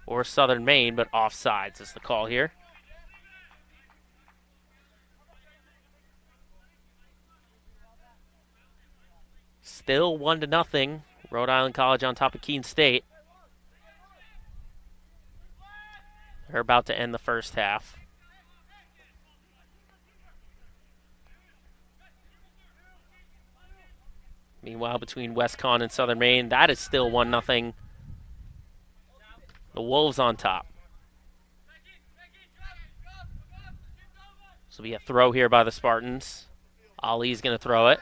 or Southern Maine, but offsides is the call here. Still 1-0. Rhode Island College on top of Keene State. They're about to end the first half. Meanwhile, between WestCon and Southern Maine, that is still 1-0. The Wolves on top. This will be a throw here by the Spartans. Ali's going to throw it.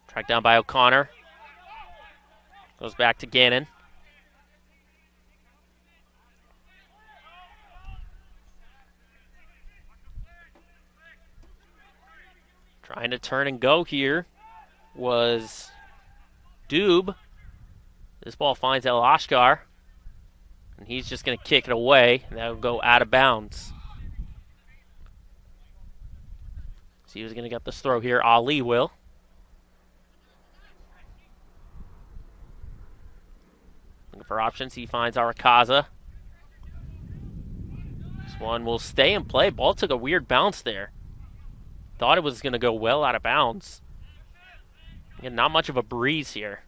Tracked down by O'Connor. Goes back to Gannon. Trying to turn and go here was Doob. This ball finds El Ashkar. And he's just going to kick it away. And that will go out of bounds. So he was going to get this throw here. Ali will. Looking for options. He finds Arakaza. This one will stay in play. Ball took a weird bounce there. Thought it was going to go well out of bounds. Again, not much of a breeze here.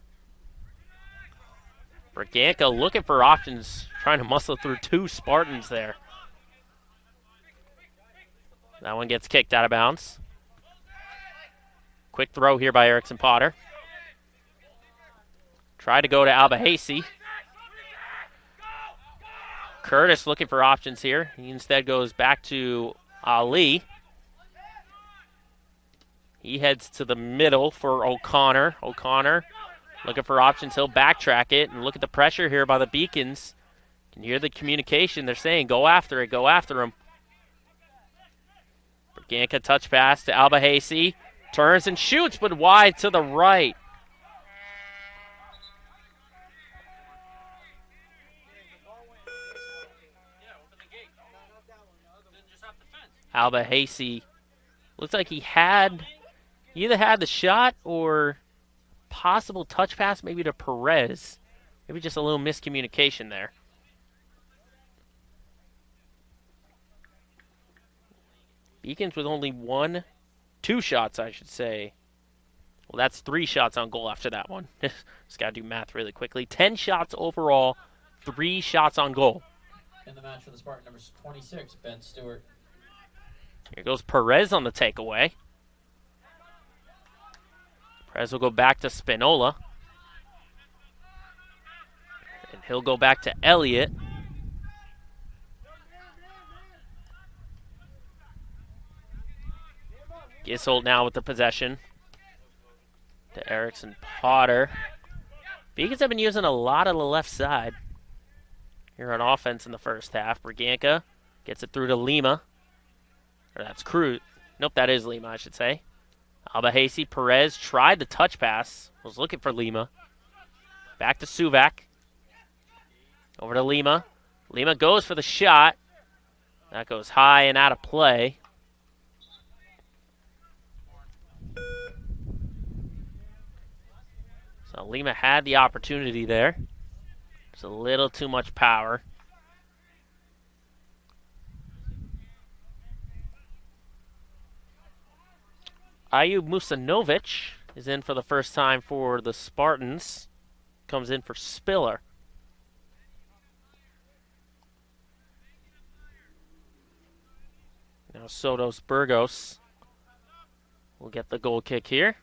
Braganca looking for options, trying to muscle through two Spartans there. That one gets kicked out of bounds. Quick throw here by Erickson Potter. Tried to go to Albahasi. Curtis looking for options here. He instead goes back to Ali. He heads to the middle for O'Connor. O'Connor looking for options. He'll backtrack it. And look at the pressure here by the Beacons. You can hear the communication. They're saying, go after it, go after him. Braganca touch pass to Albahasi. Turns and shoots, but wide to the right. Albahasi looks like he either had the shot or possible touch pass maybe to Perez. Maybe just a little miscommunication there. Beacons with only two shots, I should say. Well, that's 3 shots on goal after that one. Just got to do math really quickly. 10 shots overall, 3 shots on goal. In the match for the Spartan, number 26, Ben Stewart. Here goes Perez on the takeaway. Perez will go back to Spinola. And he'll go back to Elliott. Gisholt now with the possession. To Erickson Potter. Beacons have been using a lot of the left side here on offense in the first half. Braganca gets it through to Lima. Or that's Cruz. Nope, that is Lima, I should say. Albahasi, Perez tried the touch pass. Was looking for Lima. Back to Suvac. Over to Lima. Lima goes for the shot. That goes high and out of play. So Lima had the opportunity there. Just a little too much power. Ayub Musanovic is in for the first time for the Spartans. Comes in for Spiller. Now Sotos Burgos will get the goal kick here.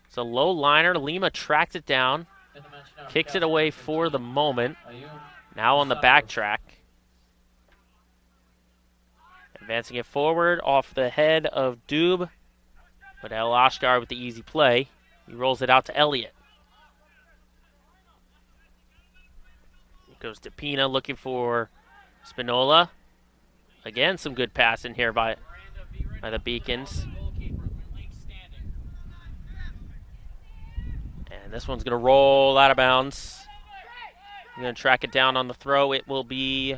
It's a low liner. Lima tracks it down. Kicks it away for the moment. Now on the backtrack. Advancing it forward off the head of Dube. But El Ashkar with the easy play. He rolls it out to Elliott. It goes to Pina looking for Spinola. Again, some good passing here by the Beacons. And this one's going to roll out of bounds. I'm going to track it down on the throw. It will be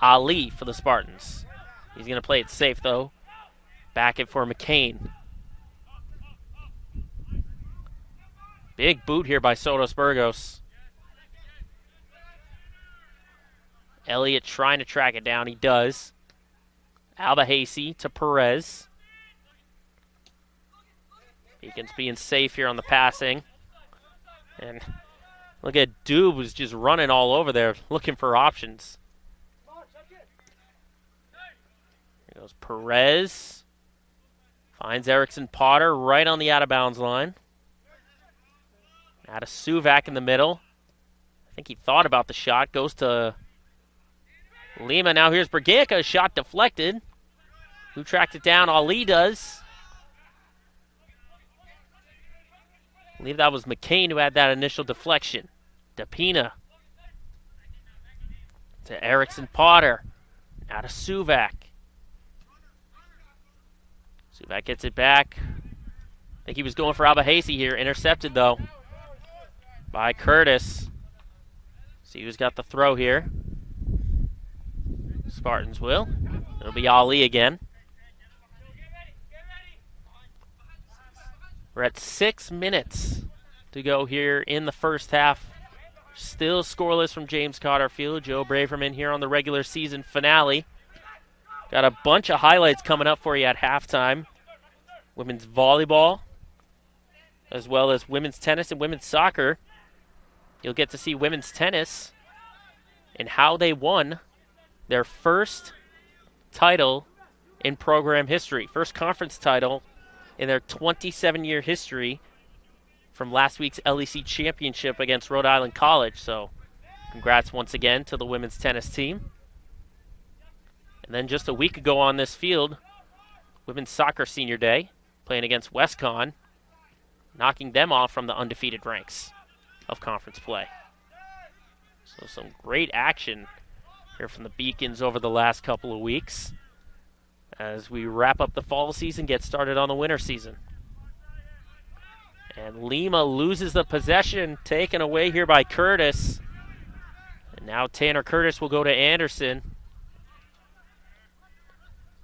Ali for the Spartans. He's going to play it safe, though. Back it for McCain. Big boot here by Sotos Burgos. Elliott trying to track it down. He does. Albahasi to Perez. Beacons being safe here on the passing. And look at Dube who's just running all over there looking for options. Here goes Perez. Finds Erickson Potter right on the out-of-bounds line. Out of Suvac in the middle. I think he thought about the shot. Goes to Lima. Now here's Braganca. Shot deflected. Who tracked it down? Ali does. I believe that was McCain who had that initial deflection. DePina. To Erickson Potter. Out of Suvac. Suvac gets it back. I think he was going for Albahasi here. Intercepted, though, by Curtis. See who's got the throw here. Spartans will. It'll be Ali again. We're at 6 minutes to go here in the first half. Still scoreless from James Cotter Field. Joe Braverman here on the regular season finale. Got a bunch of highlights coming up for you at halftime. Women's volleyball, as well as women's tennis and women's soccer. You'll get to see women's tennis and how they won their first title in program history. First conference title in their 27-year history from last week's LEC championship against Rhode Island College. So congrats once again to the women's tennis team. And then just a week ago on this field, women's soccer senior day, playing against WestCon, knocking them off from the undefeated ranks of conference play. So some great action here from the Beacons over the last couple of weeks as we wrap up the fall season, get started on the winter season. And Lima loses the possession, taken away here by Curtis. And now Tanner Curtis will go to Anderson.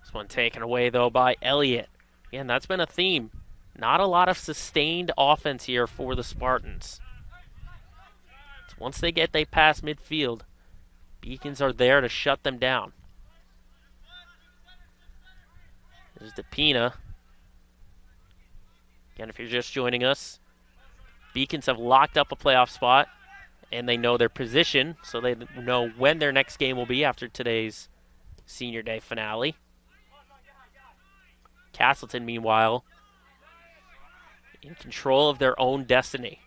This one taken away, though, by Elliott. Again, that's been a theme. Not a lot of sustained offense here for the Spartans. Once they pass midfield, Beacons are there to shut them down. There's DePina. Again, if you're just joining us, Beacons have locked up a playoff spot, and they know their position, so they know when their next game will be after today's senior day finale. Castleton, meanwhile, in control of their own destiny.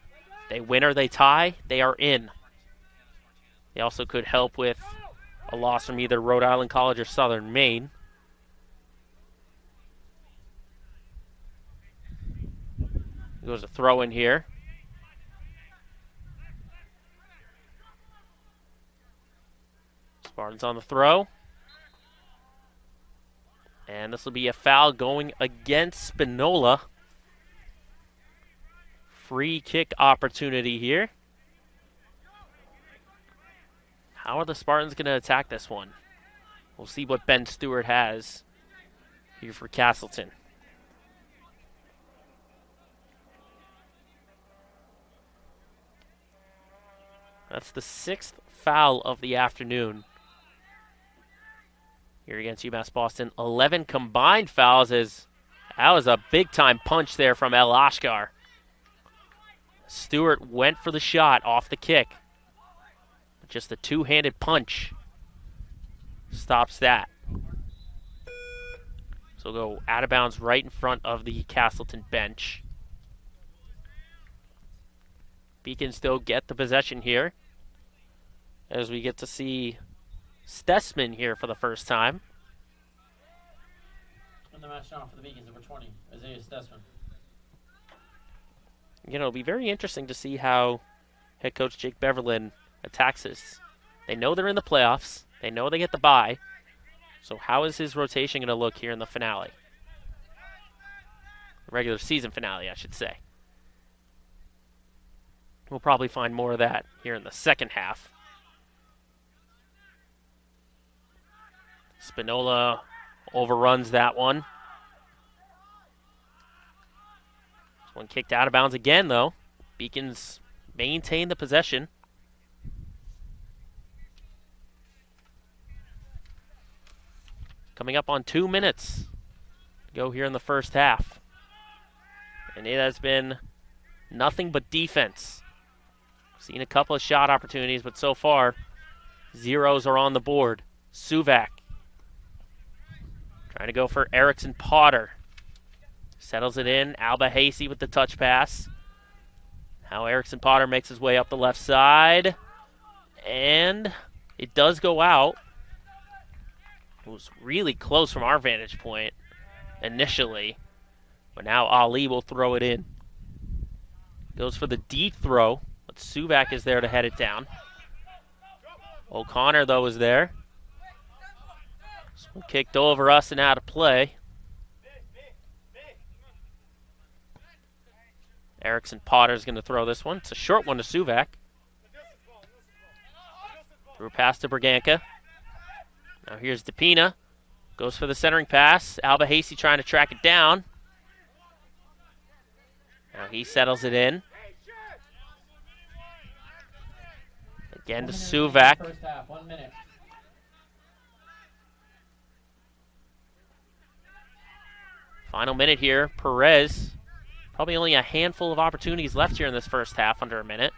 They win or they tie, they are in. They also could help with a loss from either Rhode Island College or Southern Maine. Goes a throw in here. Spartans on the throw. And this will be a foul going against Spinola. Free kick opportunity here. How are the Spartans going to attack this one? We'll see what Ben Stewart has here for Castleton. That's the 6th foul of the afternoon here against UMass Boston. 11 combined fouls. That was a big-time punch there from El Ashkar. Stewart went for the shot off the kick. Just a two-handed punch stops that. So go out of bounds right in front of the Castleton bench. Beacons still get the possession here as we get to see Stessman here for the first time. And the match off for the Beacons, number 20, Isaiah Stessman. You know, it'll be very interesting to see how head coach Jake Beverlin attacks this. They know they're in the playoffs. They know they get the bye. So how is his rotation going to look here in the finale? Regular season finale, I should say. We'll probably find more of that here in the second half. Spinola overruns that one. This one kicked out of bounds again, though. Beacons maintain the possession. Coming up on 2 minutes to go here in the first half. And it has been nothing but defense. Seen a couple of shot opportunities, but so far, zeros are on the board. Suvak trying to go for Erickson Potter. Settles it in. Alba Hasey with the touch pass. Now Erickson Potter makes his way up the left side. And it does go out. It was really close from our vantage point initially. But now Ali will throw it in. Goes for the deep throw. But Suvak is there to head it down. O'Connor, though, is there. This one kicked over us and out of play. Erickson Potter's going to throw this one. It's a short one to Suvak. Threw pass to Berganca. Now here's DePina. Goes for the centering pass. Alba Hasey trying to track it down. Now he settles it in. Again to Suvak. First half, 1 minute. Final minute here. Perez. Probably only a handful of opportunities left here in this first half, under a minute.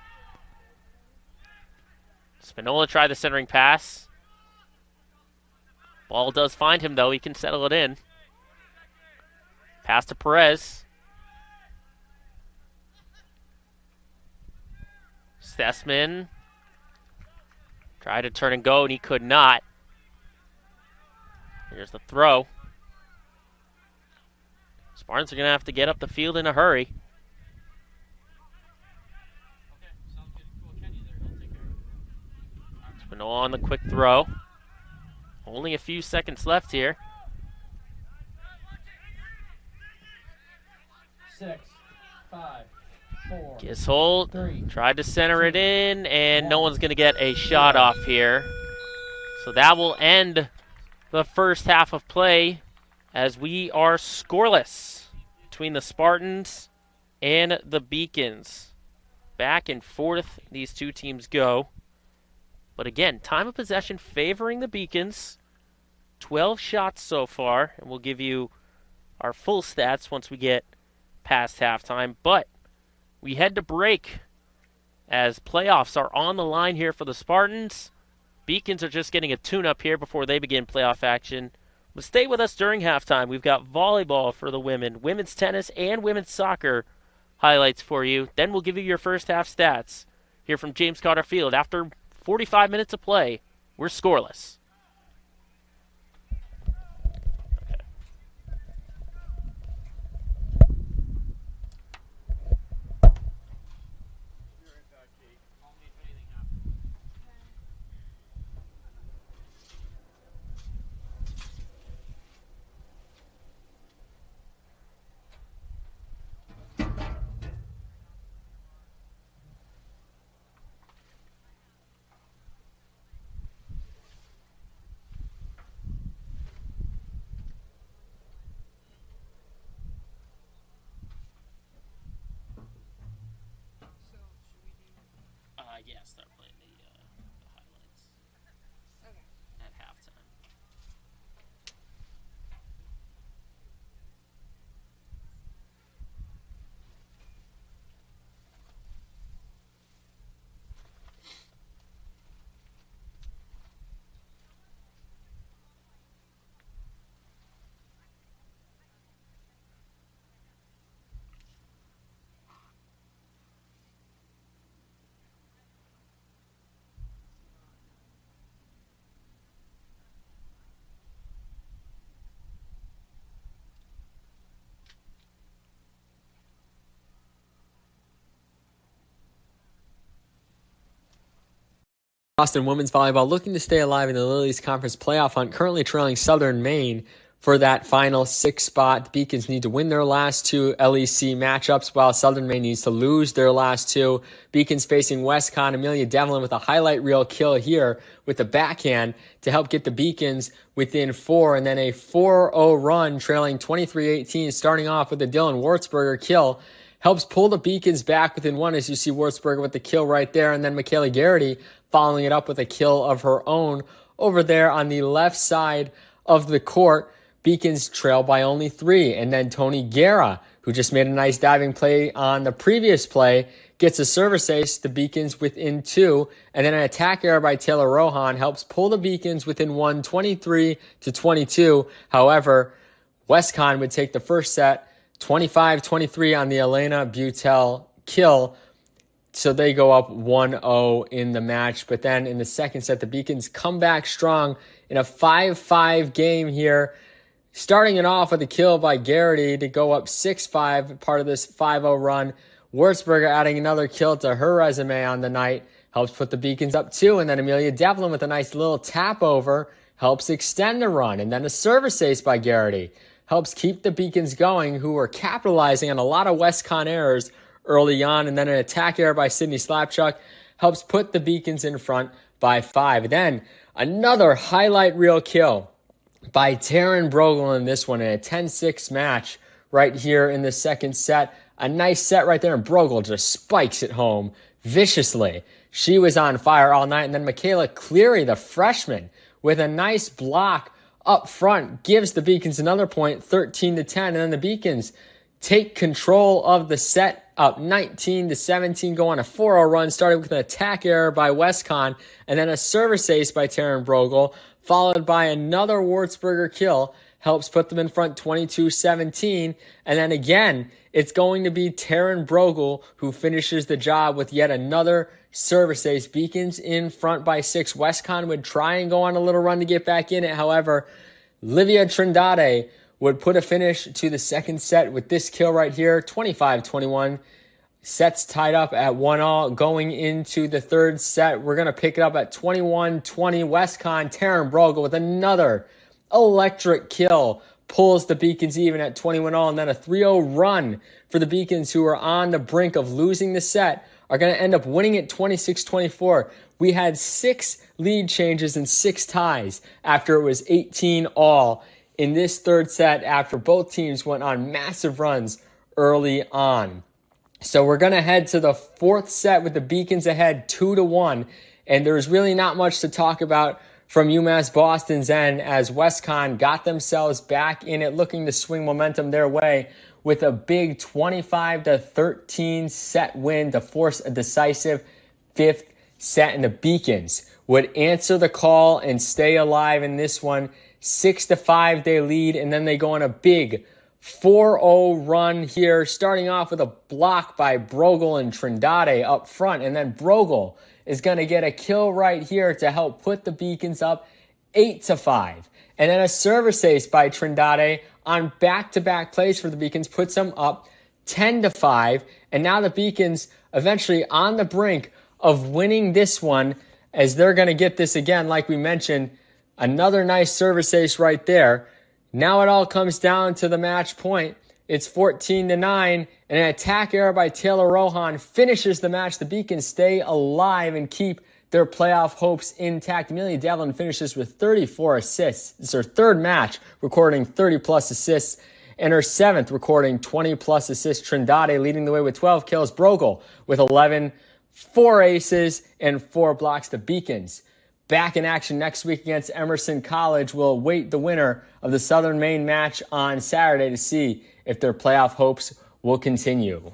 Spinola tried the centering pass. Ball does find him, though. He can settle it in. Pass to Perez. Stessman tried to turn and go, and he could not. Here's the throw. Spartans are going to have to get up the field in a hurry. Spinola on the quick throw. Only a few seconds left here. 6, 5, 4. Gisholt tried to center it in, and no one's going to get a shot off here. So that will end the first half of play as we are scoreless between the Spartans and the Beacons. Back and forth these two teams go. But again, time of possession favoring the Beacons. 12 shots so far, and we'll give you our full stats once we get past halftime. But we head to break as playoffs are on the line here for the Spartans. Beacons are just getting a tune-up here before they begin playoff action. But stay with us during halftime. We've got volleyball for the women, women's tennis, and women's soccer highlights for you. Then we'll give you your first half stats here from James Carter Field. After 45 minutes of play, we're scoreless. Yeah, start playing the highlights at halftime. Boston women's volleyball looking to stay alive in the Lilies Conference playoff hunt, currently trailing Southern Maine for that final 6 spot. The Beacons need to win their last 2 LEC matchups, while Southern Maine needs to lose their last 2. Beacons facing WestCon. Amelia Devlin with a highlight reel kill here with the backhand to help get the Beacons within 4, and then a 4-0 run trailing 23-18, starting off with a Dylan Wartzberger kill. Helps pull the Beacons back within 1, as you see Wartzberger with the kill right there, and then Michaela Garrity following it up with a kill of her own over there on the left side of the court. Beacons trail by only 3, and then Tony Guerra, who just made a nice diving play on the previous play, gets a service ace, the Beacons within 2, and then an attack error by Taylor Rohan helps pull the Beacons within 1, 23-22. However, WestCon would take the first set 25-23 on the Elena Butel kill. So they go up 1-0 in the match. But then in the second set, the Beacons come back strong in a 5-5 game here. Starting it off with a kill by Garrity to go up 6-5, part of this 5-0 run. Würzberger adding another kill to her resume on the night. Helps put the Beacons up 2. And then Amelia Devlin with a nice little tap over helps extend the run. And then a service ace by Garrity helps keep the Beacons going, who are capitalizing on a lot of WestCon errors early on, and then an attack error by Sydney Slapchuck helps put the Beacons in front by 5. Then another highlight reel kill by Taryn Brogel in this one in a 10-6 match right here in the second set. A nice set right there, and Brogel just spikes it home viciously. She was on fire all night. And then Michaela Cleary, the freshman, with a nice block up front gives the Beacons another point, 13-10, and then the Beacons take control of the set, up 19-17, go on a 4-0 run, starting with an attack error by Westcon, and then a service ace by Taryn Brogel, followed by another Wartzberger kill, helps put them in front 22-17, and then again, it's going to be Taryn Brogel who finishes the job with yet another service ace. Beacons in front by 6. Westcon would try and go on a little run to get back in it. However, Livia Trindade would put a finish to the second set with this kill right here, 25-21. Sets tied up at 1-all. Going into the third set, we're going to pick it up at 21-20. Westcon, Taryn Brogel with another electric kill pulls the Beacons even at 21-all, and then a 3-0 run for the Beacons, who are on the brink of losing the set, are going to end up winning it 26-24. We had 6 lead changes and 6 ties after it was 18-all in this third set after both teams went on massive runs early on. So we're going to head to the fourth set with the Beacons ahead 2-1, and there's really not much to talk about from UMass Boston's end, as Westcon got themselves back in it, looking to swing momentum their way with a big 25-13 set win to force a decisive 5th set. And the Beacons would answer the call and stay alive in this one. 6-5 they lead, and then they go on a big 4-0 run here, starting off with a block by Brogel and Trindade up front, and then Brogel is going to get a kill right here to help put the Beacons up 8-5. And then a service ace by Trindade on back-to-back plays for the Beacons puts them up 10-5. And now the Beacons eventually on the brink of winning this one, as they're going to get this again, like we mentioned. Another nice service ace right there. Now it all comes down to the match point. It's 14-9, and an attack error by Taylor Rohan finishes the match. The Beacons stay alive and keep their playoff hopes intact. Amelia Devlin finishes with 34 assists. It's her third match recording 30-plus assists, and her 7th recording 20-plus assists. Trindade leading the way with 12 kills. Brogel with 11, 4 aces, and 4 blocks. The Beacons back in action next week against Emerson College. Will await the winner of the Southern Maine match on Saturday to see if their playoff hopes will continue.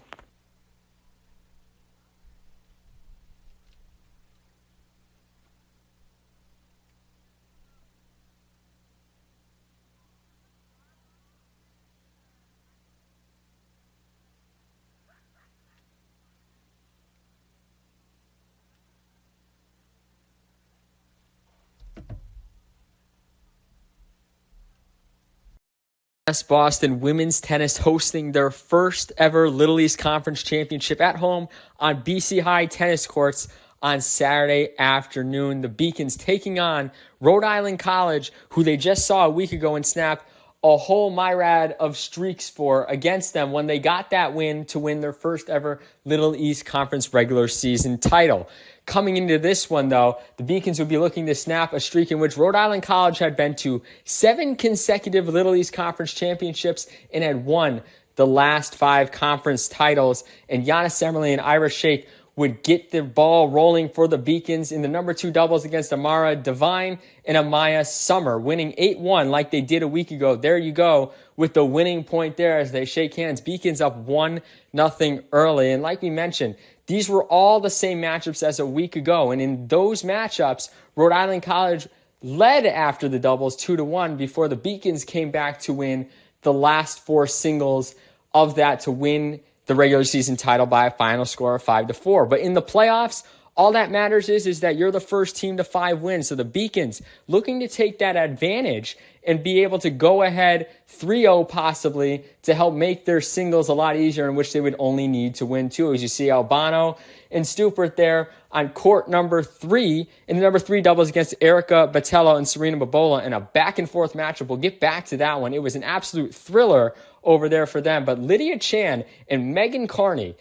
Boston women's tennis hosting their first ever Little East Conference Championship at home on BC High tennis courts on Saturday afternoon. The Beacons taking on Rhode Island College, who they just saw a week ago and snapped a whole myriad of streaks for against them when they got that win to win their first ever Little East Conference regular season title. Coming into this one, though, the Beacons would be looking to snap a streak in which Rhode Island College had been to 7 consecutive Little East Conference championships and had won the last 5 conference titles. And Giannis Emerly and Ira Shake would get the ball rolling for the Beacons in the number 2 doubles against Amara Devine and Amaya Summer, winning 8-1 like they did a week ago. There you go with the winning point there as they shake hands. Beacons up 1-0 early. And like we mentioned, these were all the same matchups as a week ago. And in those matchups, Rhode Island College led after the doubles 2-1 before the Beacons came back to win the last 4 singles of that to win the regular season title by a final score of 5-4. But in the playoffs, all that matters is that you're the first team to 5 wins. So the Beacons looking to take that advantage and be able to go ahead 3-0 possibly to help make their singles a lot easier, in which they would only need to win 2. As you see Albano and Stupert there on court number 3 in the number 3 doubles against Erica Batello and Serena Babola in a back-and-forth matchup. We'll get back to that one. It was an absolute thriller over there for them. But Lydia Chan and Megan Carney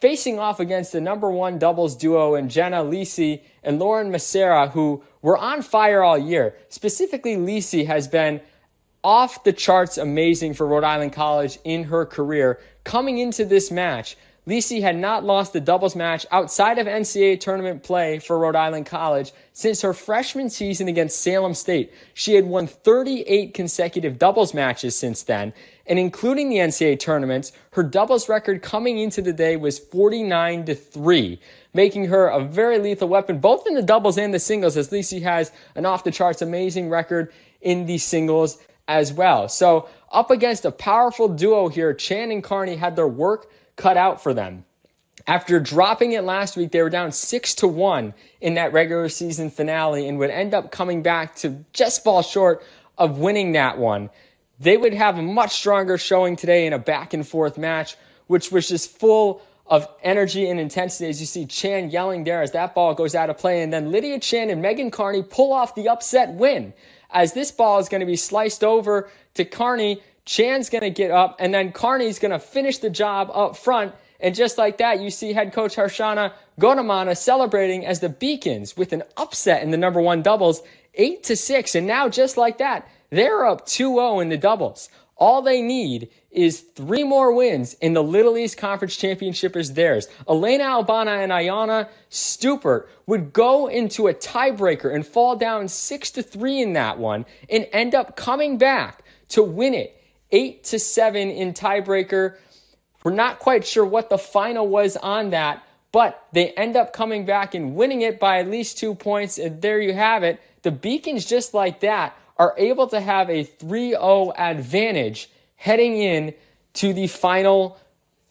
facing off against the number 1 doubles duo in Jenna Lisi and Lauren Macera, who were on fire all year. Specifically, Lisi has been off the charts amazing for Rhode Island College in her career. Coming into this match, Lisi had not lost the doubles match outside of NCAA tournament play for Rhode Island College since her freshman season against Salem State. She had won 38 consecutive doubles matches since then, and including the NCAA tournaments, her doubles record coming into the day was 49-3, making her a very lethal weapon, both in the doubles and the singles, as Lisi has an off-the-charts amazing record in the singles as well. So up against a powerful duo here, Chan and Carney had their work cut out for them. After dropping it last week, they were down 6-1 in that regular season finale and would end up coming back to just fall short of winning that one. They would have a much stronger showing today in a back-and-forth match, which was just full of energy and intensity, as you see Chan yelling there as that ball goes out of play. And then Lydia Chan and Megan Carney pull off the upset win. As this ball is going to be sliced over to Carney, Chan's going to get up, and then Carney's going to finish the job up front. And just like that, you see head coach Harshana Godamana celebrating as the Beacons with an upset in the number one doubles, 8-6. And now, just like that, they're up 2-0 in the doubles. All they need is 3 more wins, and the Little East Conference Championship is theirs. Elena Albana and Ayana Stupert would go into a tiebreaker and fall down 6-3 in that one and end up coming back to win it 8-7 in tiebreaker. We're not quite sure what the final was on that, but they end up coming back and winning it by at least 2 points, and there you have it. The Beacons, just like that, are able to have a 3-0 advantage heading in to the final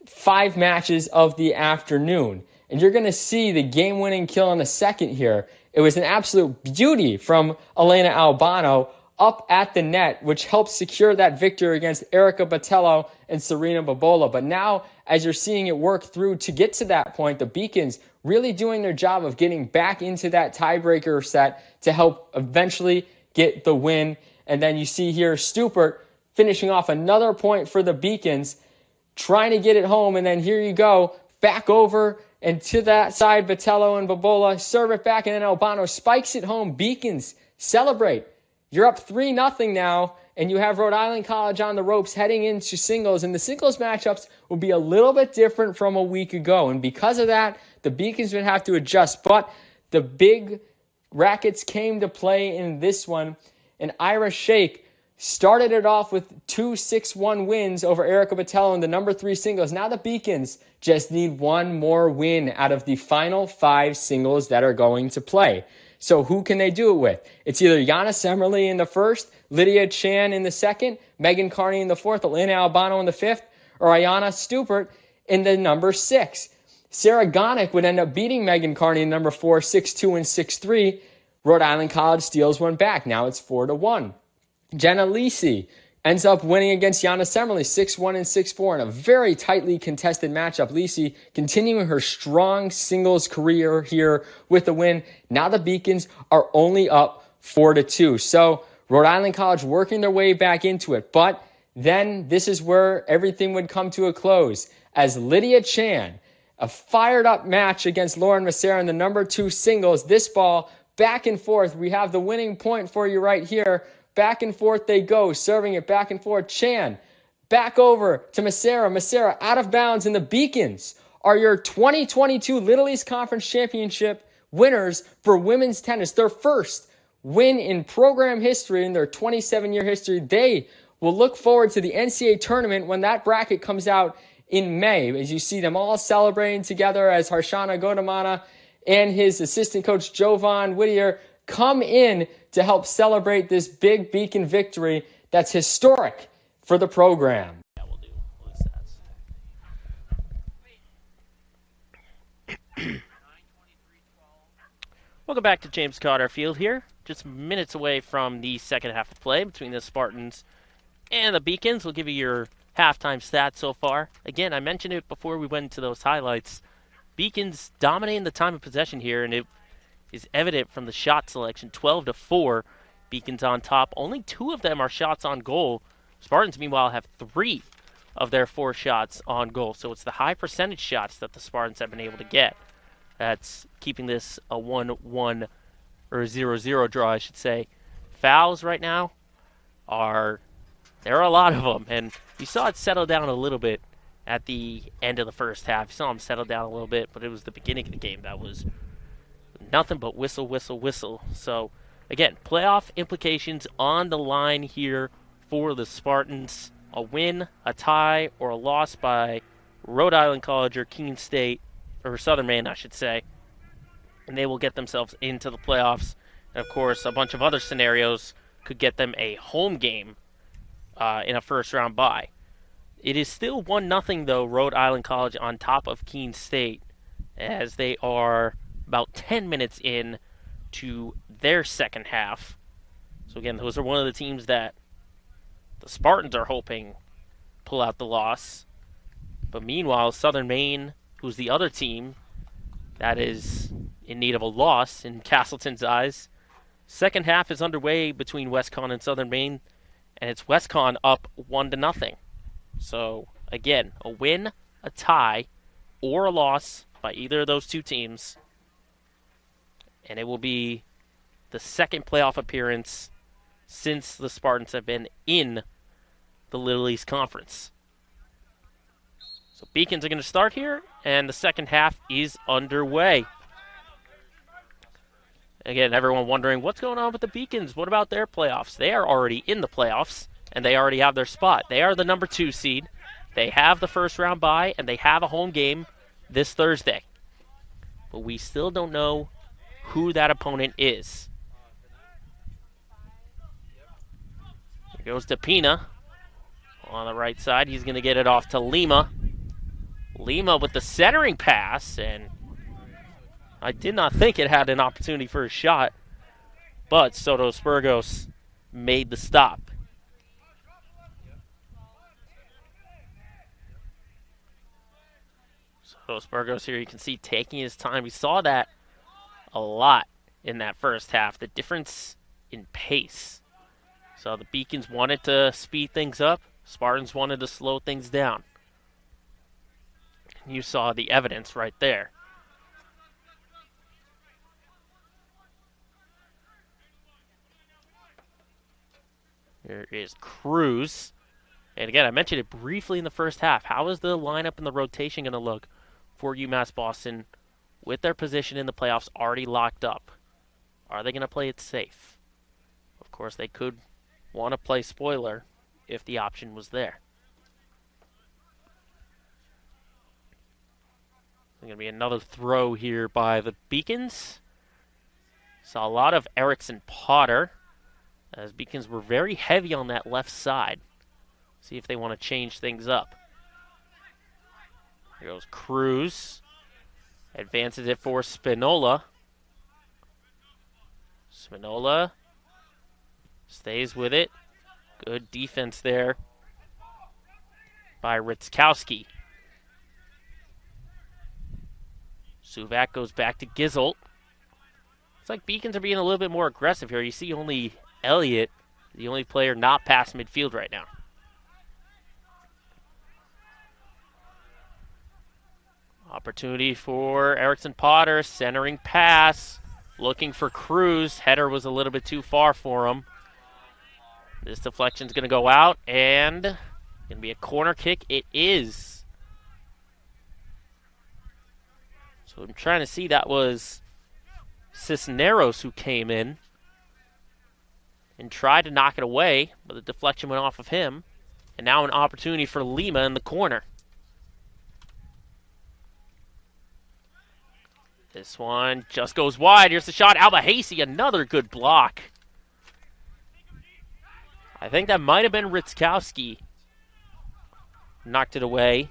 5 matches of the afternoon. And you're going to see the game-winning kill in the second here. It was an absolute beauty from Elena Albano up at the net, which helped secure that victory against Erica Botello and Serena Bobola. But now, as you're seeing it work through to get to that point, the Beacons really doing their job of getting back into that tiebreaker set to help eventually get the win. And then you see here Stupert finishing off another point for the Beacons, trying to get it home. And then here you go, back over and to that side, Botello and Bobola serve it back, and then Albano spikes it home. Beacons celebrate. You're up 3-0 now, and you have Rhode Island College on the ropes heading into singles, and the singles matchups will be a little bit different from a week ago. And because of that, the Beacons would have to adjust. But the big rackets came to play in this one, and Ira Shake started it off with 2 6-1 wins over Erica Botello in the number 3 singles. Now the Beacons just need one more win out of the final 5 singles that are going to play. So who can they do it with? It's either Yana Semmerly in the first, Lydia Chan in the second, Megan Carney in the fourth, Elena Albano in the fifth, or Ayana Stupert in the number 6. Sarah Gonick would end up beating Megan Carney in number 4, 6-2 and 6-3. Rhode Island College steals one back. Now it's 4-1. Jenna Lisi ends up winning against Yana Semmerly 6-1 and 6-4 in a very tightly contested matchup. Lisi continuing her strong singles career here with the win. Now the Beacons are only up 4-2. So Rhode Island College working their way back into it. But then this is where everything would come to a close as Lydia Chan, a fired up match against Lauren Massera in the number 2 singles. This ball back and forth. We have the winning point for you right here. Back and forth they go, serving it back and forth. Chan back over to Massera. Massera out of bounds, and the Beacons are your 2022 Little East Conference Championship winners for women's tennis. Their first win in program history, in their 27-year history. They will look forward to the NCAA tournament when that bracket comes out in May, as you see them all celebrating together as Harshana Godamana and his assistant coach Jovan Whittier come in to help celebrate this big Beacon victory that's historic for the program. Yeah, we'll do stats. Welcome back to James Cotter Field here. Just minutes away from the second half of play between the Spartans and the Beacons. We'll give you your halftime stats so far. Again, I mentioned it before we went into those highlights. Beacons dominating the time of possession here, and it is evident from the shot selection. 12-4, Beacons on top. Only 2 of them are shots on goal. Spartans, meanwhile, have 3 of their 4 shots on goal. So it's the high percentage shots that the Spartans have been able to get that's keeping this a 1-1 or a 0-0 draw, I should say. Fouls right now there are a lot of them, and you saw it settle down a little bit at the end of the first half. You saw them settle down a little bit, but it was the beginning of the game that was nothing but whistle, whistle, whistle. So, again, playoff implications on the line here for the Spartans. A win, a tie, or a loss by Rhode Island College or Keene State, or Southern Maine, I should say, and they will get themselves into the playoffs. And, of course, a bunch of other scenarios could get them a home game in a first-round bye. It is still 1-0, though, Rhode Island College on top of Keene State, as they are about 10 minutes in to their second half. So, again, those are one of the teams that the Spartans are hoping pull out the loss. But meanwhile, Southern Maine, who's the other team that is in need of a loss in Castleton's eyes, second half is underway between WestCon and Southern Maine, and it's WestCon up 1-0. So, again, a win, a tie, or a loss by either of those two teams, and it will be the second playoff appearance since the Spartans have been in the Little East Conference. So Beacons are going to start here, and the second half is underway. Again, everyone wondering, what's going on with the Beacons? What about their playoffs? They are already in the playoffs, and they already have their spot. They are the number 2 seed. They have the first round bye, and they have a home game this Thursday. But we still don't know who that opponent is. Here goes to Pina on the right side. He's going to get it off to Lima. Lima with the centering pass, and I did not think it had an opportunity for a shot, but Soto Spurgos made the stop. Soto Spurgos here, you can see taking his time. We saw that a lot in that first half, the difference in pace. So the Beacons wanted to speed things up. Spartans wanted to slow things down. You saw the evidence right there. Here is Cruz. And again, I mentioned it briefly in the first half. How is the lineup and the rotation going to look for UMass Boston with their position in the playoffs already locked up? Are they going to play it safe? Of course, they could want to play spoiler if the option was there. There's going to be another throw here by the Beacons. Saw a lot of Erickson Potter, as Beacons were very heavy on that left side. See if they want to change things up. Here goes Cruz. Advances it for Spinola. Spinola stays with it. Good defense there by Ritzkowski. Suvak goes back to Gizzelt. It's like Beacons are being a little bit more aggressive here. You see only Elliott, the only player not past midfield right now. Opportunity for Erickson Potter, centering pass, looking for Cruz. Header was a little bit too far for him. This deflection's going to go out, and going to be a corner kick. It is. So I'm trying to see, that was Cisneros who came in and tried to knock it away, but the deflection went off of him. And now an opportunity for Lima in the corner. This one just goes wide. Here's the shot. Alba Hasey, another good block. I think that might have been Ritzkowski. Knocked it away.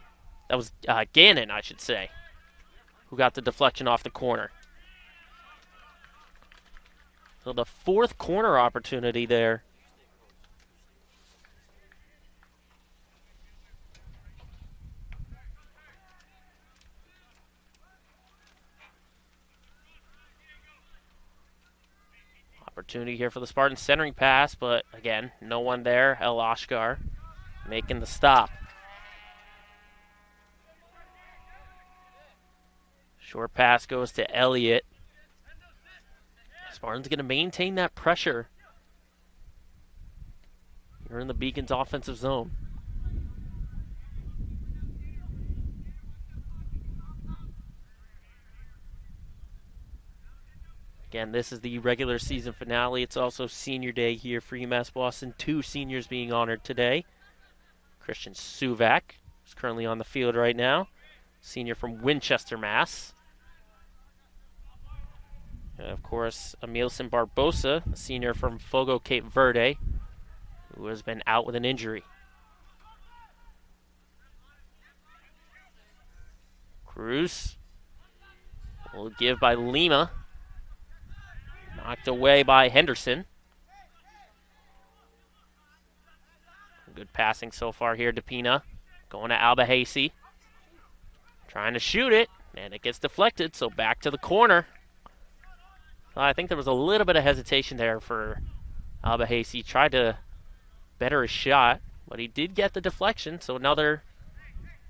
That was Gannon, I should say, who got the deflection off the corner. So the fourth corner opportunity there. Opportunity here for the Spartans, centering pass, but again, no one there. El Ashkar making the stop. Short pass goes to Elliott. Spartans going to maintain that pressure. You're in the Beacons' offensive zone. Again, this is the regular season finale. It's also senior day here for UMass Boston. 2 seniors being honored today. Christian Suvak is currently on the field right now. Senior from Winchester, Mass. And of course, Emilson Barbosa, a senior from Fogo, Cape Verde, who has been out with an injury. Cruz will give by Lima. Knocked away by Henderson. Good passing so far here, DePina. Going to Albahasi. Trying to shoot it, and it gets deflected, so back to the corner. I think there was a little bit of hesitation there for Albahasi. Tried to better his shot, but he did get the deflection, so another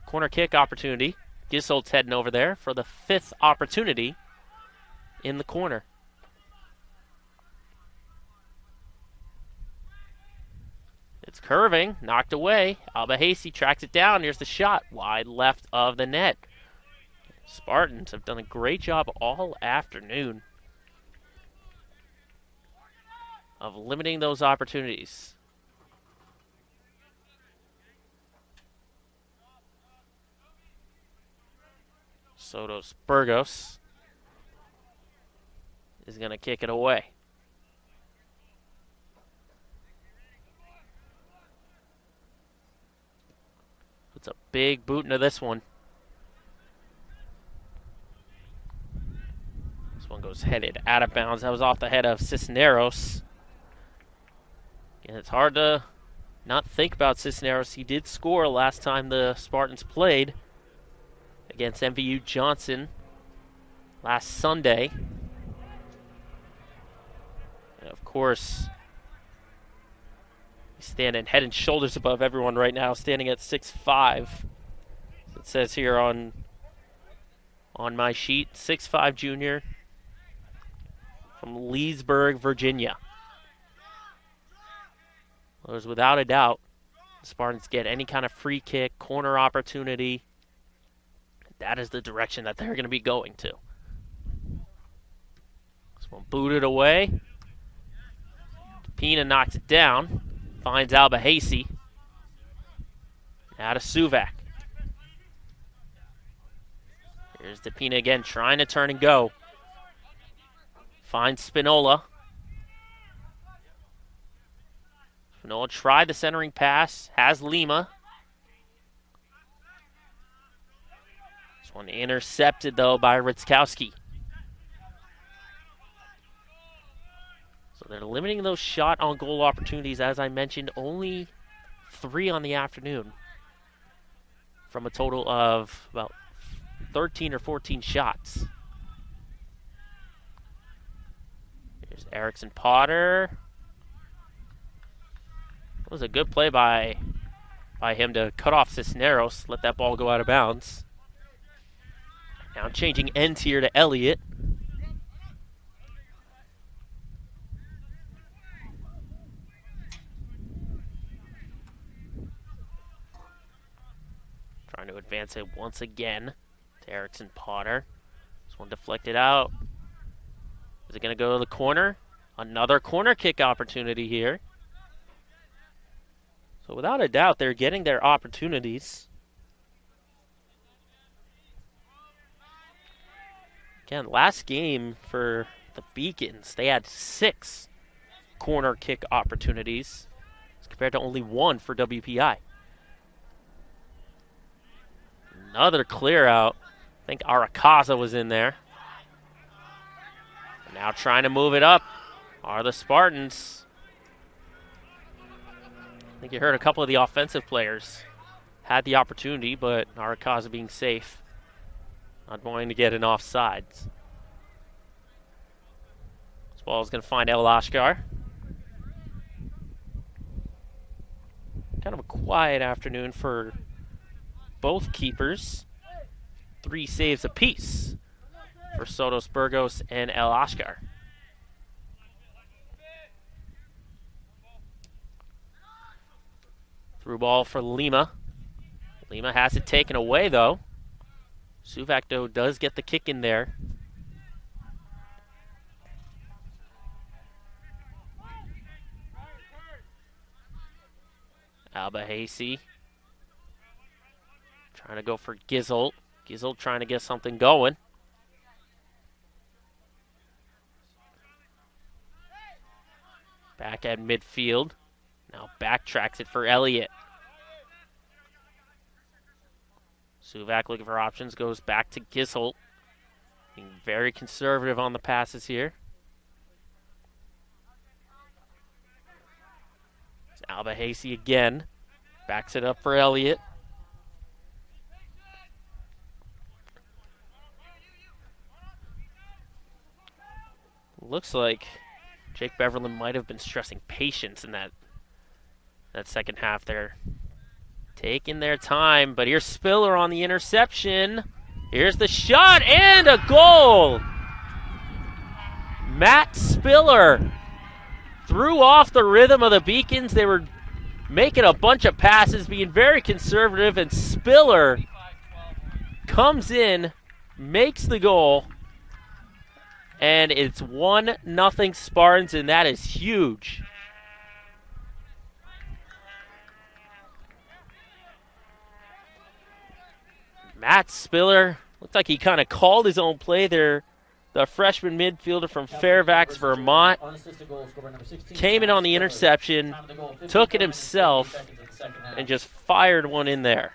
corner kick opportunity. Gisholt's heading over there for the 5th opportunity in the corner. It's curving, knocked away. Albahasi tracks it down. Here's the shot, wide left of the net. Spartans have done a great job all afternoon of limiting those opportunities. Sotos Burgos is going to kick it away. Puts a big boot into this one. This one goes headed out of bounds. That was off the head of Cisneros. And it's hard to not think about Cisneros. He did score last time the Spartans played against MVU Johnson last Sunday. And of course, he's standing head and shoulders above everyone right now, standing at 6'5". It says here on my sheet, 6'5" junior from Leesburg, Virginia. Well, there's without a doubt the Spartans get any kind of free kick, corner opportunity. That is the direction that they're going to be going to. This one booted away. Pina knocks it down. Finds Albahasi. Now to Suvak. Here's DePina again, trying to turn and go. Finds Spinola. Spinola tried the centering pass. Has Lima. This one intercepted, though, by Ritzkowski. So they're limiting those shot on goal opportunities, as I mentioned, only 3 on the afternoon from a total of about 13 or 14 shots. Here's Erickson Potter. It was a good play by him to cut off Cisneros, let that ball go out of bounds. Now changing ends here to Elliott. Trying to advance it once again to Erickson Potter. This one deflected out. Is it going to go to the corner? Another corner kick opportunity here. So without a doubt, they're getting their opportunities. Again, last game for the Beacons, they had 6 corner kick opportunities as compared to only 1 for WPI. Another clear out. I think Arakaza was in there. Now trying to move it up are the Spartans. I think you heard a couple of the offensive players had the opportunity, but Arakaza being safe, not wanting to get an offsides. This ball is going to find El Ashkar. Kind of a quiet afternoon for both keepers. 3 saves apiece for Sotos Burgos and El Ashkar. Through ball for Lima. Lima has it taken away, though. Suvak, though, does get the kick in there. Alba Hasey trying to go for Gizzle. Gizzle trying to get something going. Back at midfield. Now backtracks it for Elliott. Suvak looking for options, goes back to Gizzle. Being very conservative on the passes here. It's Alba Hasey again. Backs it up for Elliott. Looks like Jake Beverland might have been stressing patience in that second half there. Taking their time, but here's Spiller on the interception. Here's the shot and a goal! Matt Spiller threw off the rhythm of the Beacons. They were making a bunch of passes, being very conservative, and Spiller comes in, makes the goal, and it's 1-0 Spartans, and that is huge. Matt Spiller, looked like he kind of called his own play there. The freshman midfielder from Fairfax, Vermont, came in on the interception, took it himself, and just fired one in there.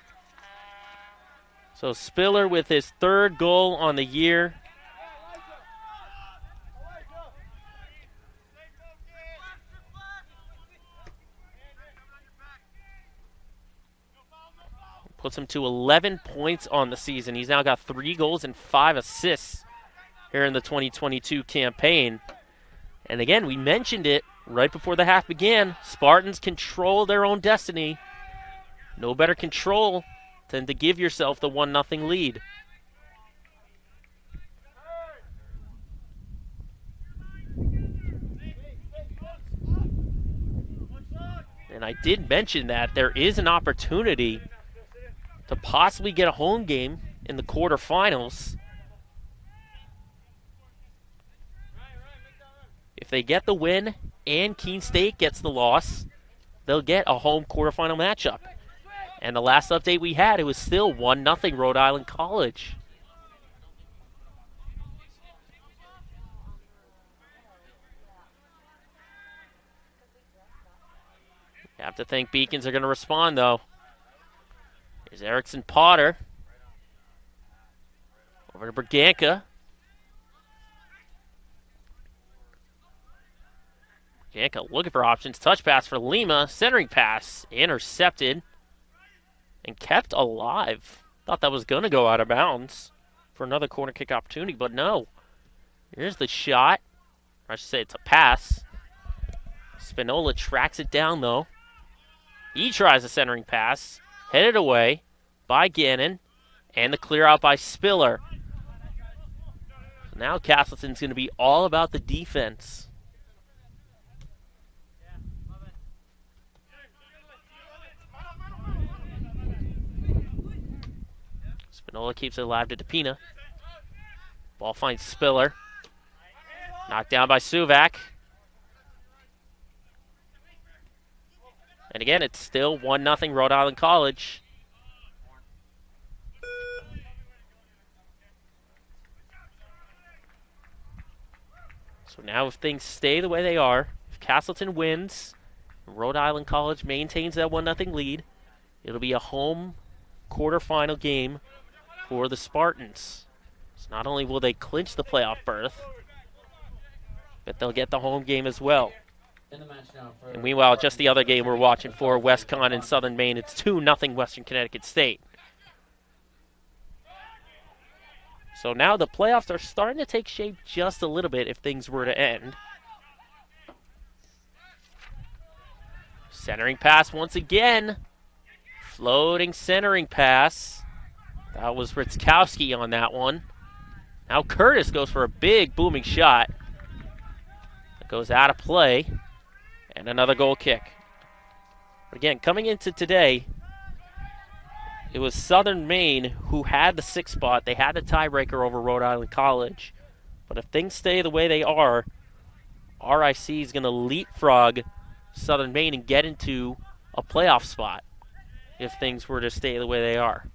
So Spiller with his third goal on the year. Puts him to 11 points on the season. He's now got 3 goals and 5 assists here in the 2022 campaign. And again, we mentioned it right before the half began. Spartans control their own destiny. No better control than to give yourself the 1-0 lead. And I did mention that there is an opportunity to possibly get a home game in the quarterfinals. If they get the win and Keene State gets the loss, they'll get a home quarterfinal matchup. And the last update we had, it was still 1-0 Rhode Island College. You have to think Beacons are going to respond, though. Here's Erickson Potter. Over to Berganca. Berganca looking for options. Touch pass for Lima. Centering pass. Intercepted. And kept alive. Thought that was going to go out of bounds for another corner kick opportunity, but no. Here's the shot. Or I should say it's a pass. Spinola tracks it down, though. He tries a centering pass. Headed away by Gannon, and the clear out by Spiller. So now Castleton's going to be all about the defense. Spinola keeps it alive to DePina. Ball finds Spiller. Knocked down by Suvak. And again, it's still 1-0 Rhode Island College. So now if things stay the way they are, if Castleton wins, Rhode Island College maintains that 1-0 lead, it'll be a home quarterfinal game for the Spartans. So not only will they clinch the playoff berth, but they'll get the home game as well. And meanwhile, just the other game we're watching for, WestCon and Southern Maine, it's 2-0 Western Connecticut State. So now the playoffs are starting to take shape just a little bit if things were to end. Centering pass once again. Floating centering pass. That was Ritzkowski on that one. Now Curtis goes for a big booming shot. It goes out of play. And another goal kick. But again, coming into today, it was Southern Maine who had the 6th spot. They had the tiebreaker over Rhode Island College. But if things stay the way they are, RIC is going to leapfrog Southern Maine and get into a playoff spot if things were to stay the way they are.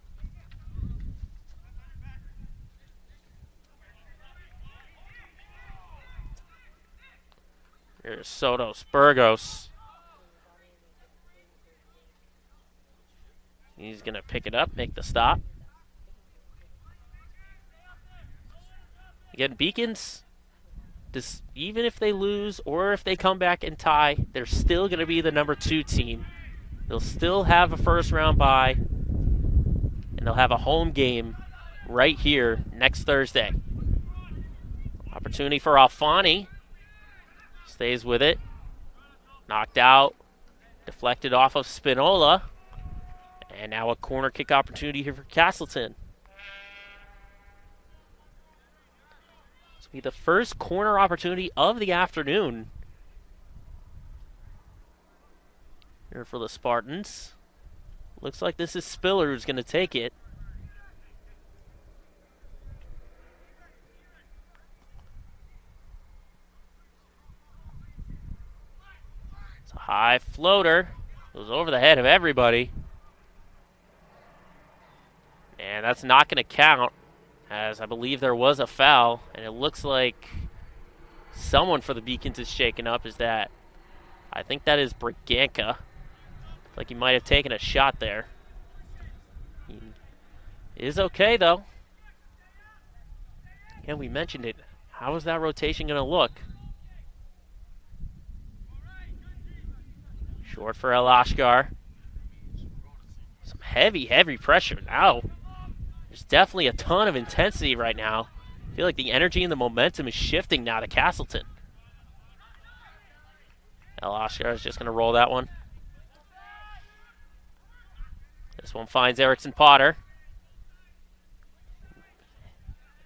Here's Sotos, Burgos. He's going to pick it up, make the stop. Again, Beacons, even if they lose or if they come back and tie, they're still going to be the number 2 team. They'll still have a first-round bye, and they'll have a home game right here next Thursday. Opportunity for Alfani. Stays with it. Knocked out. Deflected off of Spinola. And now a corner kick opportunity here for Castleton. This will be the first corner opportunity of the afternoon here for the Spartans. Looks like this is Spiller who's going to take it. It's a high floater. Goes over the head of everybody. And that's not going to count, as I believe there was a foul, and it looks like someone for the Beacons is shaken up. I think that is Briganka. Like he might have taken a shot there. He is okay, though. And we mentioned it. How is that rotation going to look? Short for El Ashgar. Some heavy pressure now. There's definitely a ton of intensity right now. I feel like the energy and the momentum is shifting now to Castleton. El Ashgar is just going to roll that one. This one finds Erickson Potter.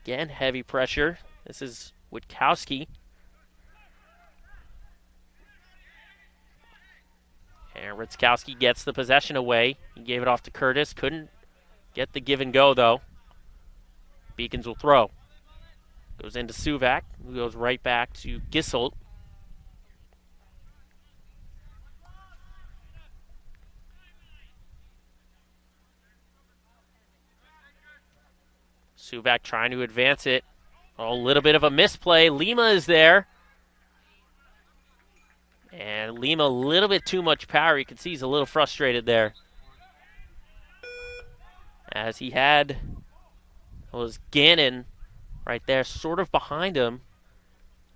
Again, heavy pressure. This is Witkowski. And Ritzkowski gets the possession away. He gave it off to Curtis. Couldn't get the give and go, though. Beacons will throw. Goes into Suvak, who goes right back to Gisselt. Suvak trying to advance it. Oh, a little bit of a misplay. Lima is there. And Lima, a little bit too much power. You can see he's a little frustrated there. As he was Gannon right there, sort of behind him.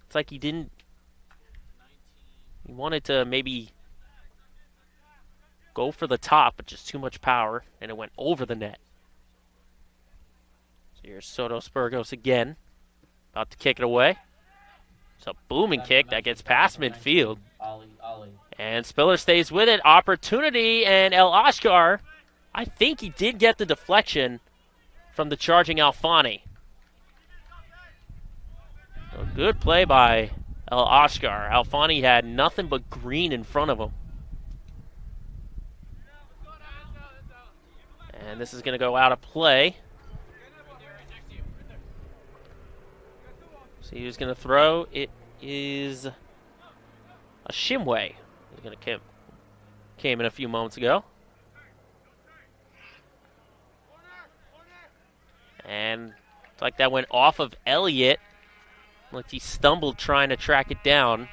It's like he wanted to maybe go for the top, but just too much power, and it went over the net. So here's Sotos Burgos again, about to kick it away. It's a booming kick that gets past midfield. And Spiller stays with it. Opportunity, and El Ashgar, I think he did get the deflection from the charging Alfani. So good play by El Ashgar. Alfani had nothing but green in front of him. And this is going to go out of play. So he's going to throw. It is a Shimway. He's going to came in a few moments ago. And it's like that went off of Elliott. Like he stumbled trying to track it down.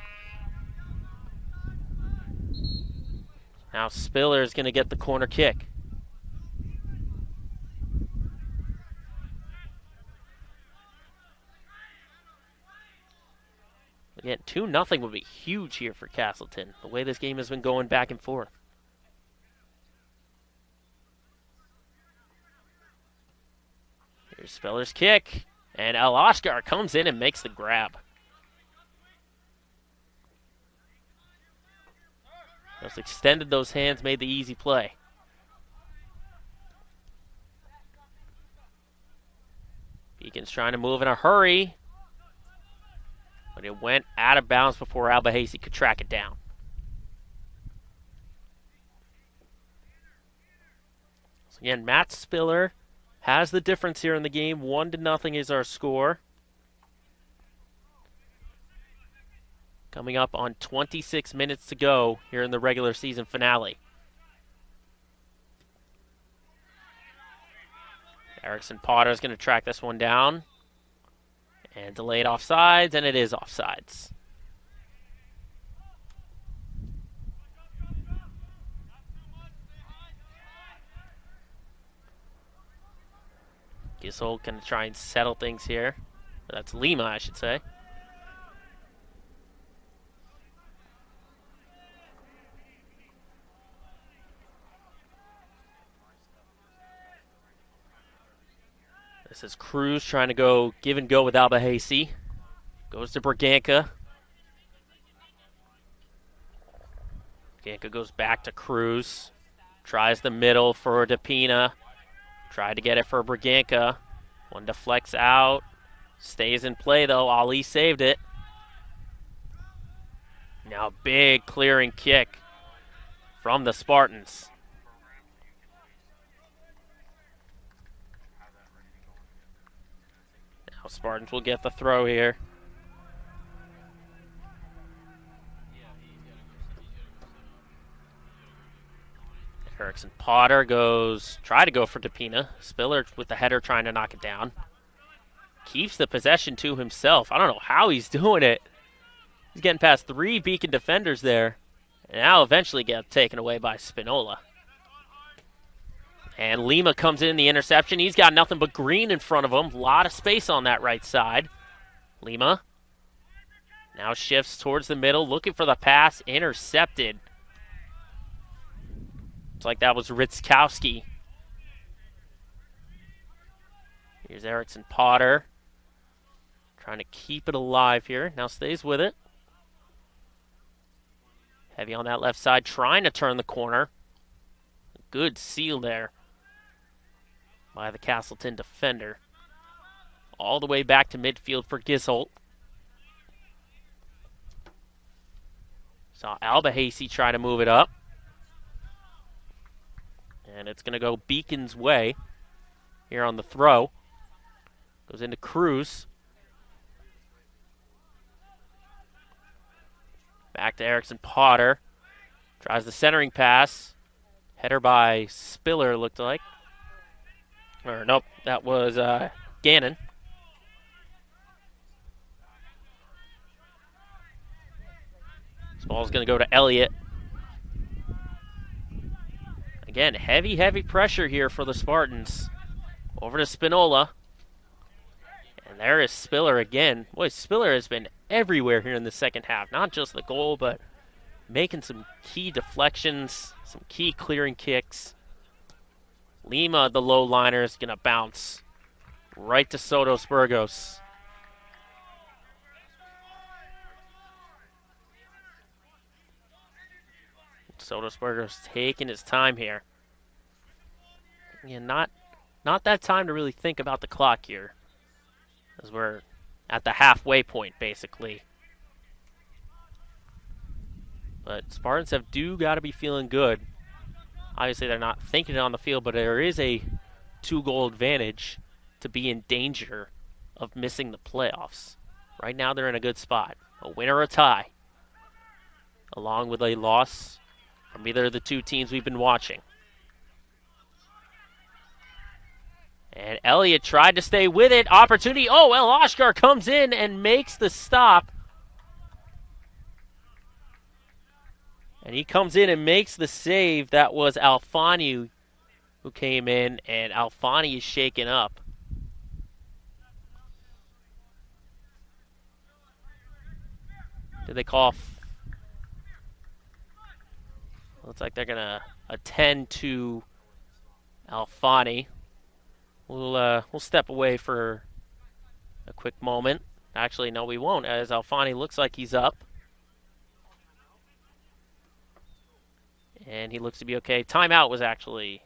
Now Spiller is going to get the corner kick. Again, 2-0 would be huge here for Castleton, the way this game has been going back and forth. Here's Spiller's kick, and El Ashgar comes in and makes the grab. Just extended those hands, made the easy play. Beacon's trying to move in a hurry, but it went out of bounds before Albahasi could track it down. So again, Matt Spiller has the difference here in the game. 1-0 is our score. Coming up on 26 minutes to go here in the regular season finale. Erickson Potter's going to track this one down. And delayed offsides, and it is offsides. Gishold going to try and settle things here. That's Lima, I should say. This is Cruz trying to go give and go with Albahasi. Goes to Braganca. Braganca goes back to Cruz. Tries the middle for DePina. Tried to get it for Braganca. One deflects out. Stays in play though. Ali saved it. Now big clearing kick from the Spartans. Now Spartans will get the throw here. Erickson Potter try to go for DePina. Spiller with the header trying to knock it down. Keeps the possession to himself. I don't know how he's doing it. He's getting past 3 Beacon defenders there. And now eventually get taken away by Spinola. And Lima comes in the interception. He's got nothing but green in front of him. A lot of space on that right side. Lima now shifts towards the middle, looking for the pass. Intercepted. Like that was Ritzkowski. Here's Erickson Potter. Trying to keep it alive here. Now stays with it. Heavy on that left side. Trying to turn the corner. Good seal there by the Castleton defender. All the way back to midfield for Gisholt. Saw Albahasi try to move it up. And it's going to go Beacon's way here on the throw. Goes into Cruz. Back to Erickson Potter. Tries the centering pass. Header by Spiller, looked like. Or nope, that was Gannon. This ball's going to go to Elliott. Again, heavy pressure here for the Spartans. Over to Spinola. And there is Spiller again. Boy, Spiller has been everywhere here in the second half. Not just the goal, but making some key deflections, some key clearing kicks. Lima, the low liner, is going to bounce right to Sotos Burgos. Soderberger's taking his time here. Again, not that time to really think about the clock here, as we're at the halfway point, basically. But Spartans have got to be feeling good. Obviously, they're not thinking it on the field, but there is a 2-goal advantage to be in danger of missing the playoffs. Right now, they're in a good spot. A win or a tie, along with a loss from either of the 2 teams we've been watching. And Elliott tried to stay with it. Opportunity. Oh, El Ashkar comes in and makes the stop. And he comes in and makes the save. That was Alfani who came in, and Alfani is shaken up. Did they call? Looks like they're going to attend to Alfani. We'll step away for a quick moment. Actually, no, we won't, as Alfani looks like he's up. And he looks to be okay. Timeout was actually...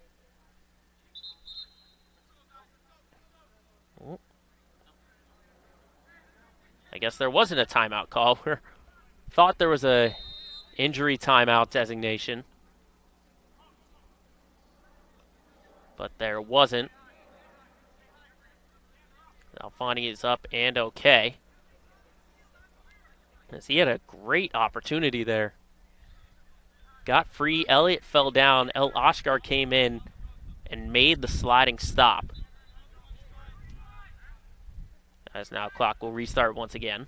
Oh. I guess there wasn't a timeout call. Thought there was a injury timeout designation, but there wasn't. Alfani is up and okay, as he had a great opportunity there. Got free. Elliott fell down. El Ashkar came in and made the sliding stop. As now clock will restart once again.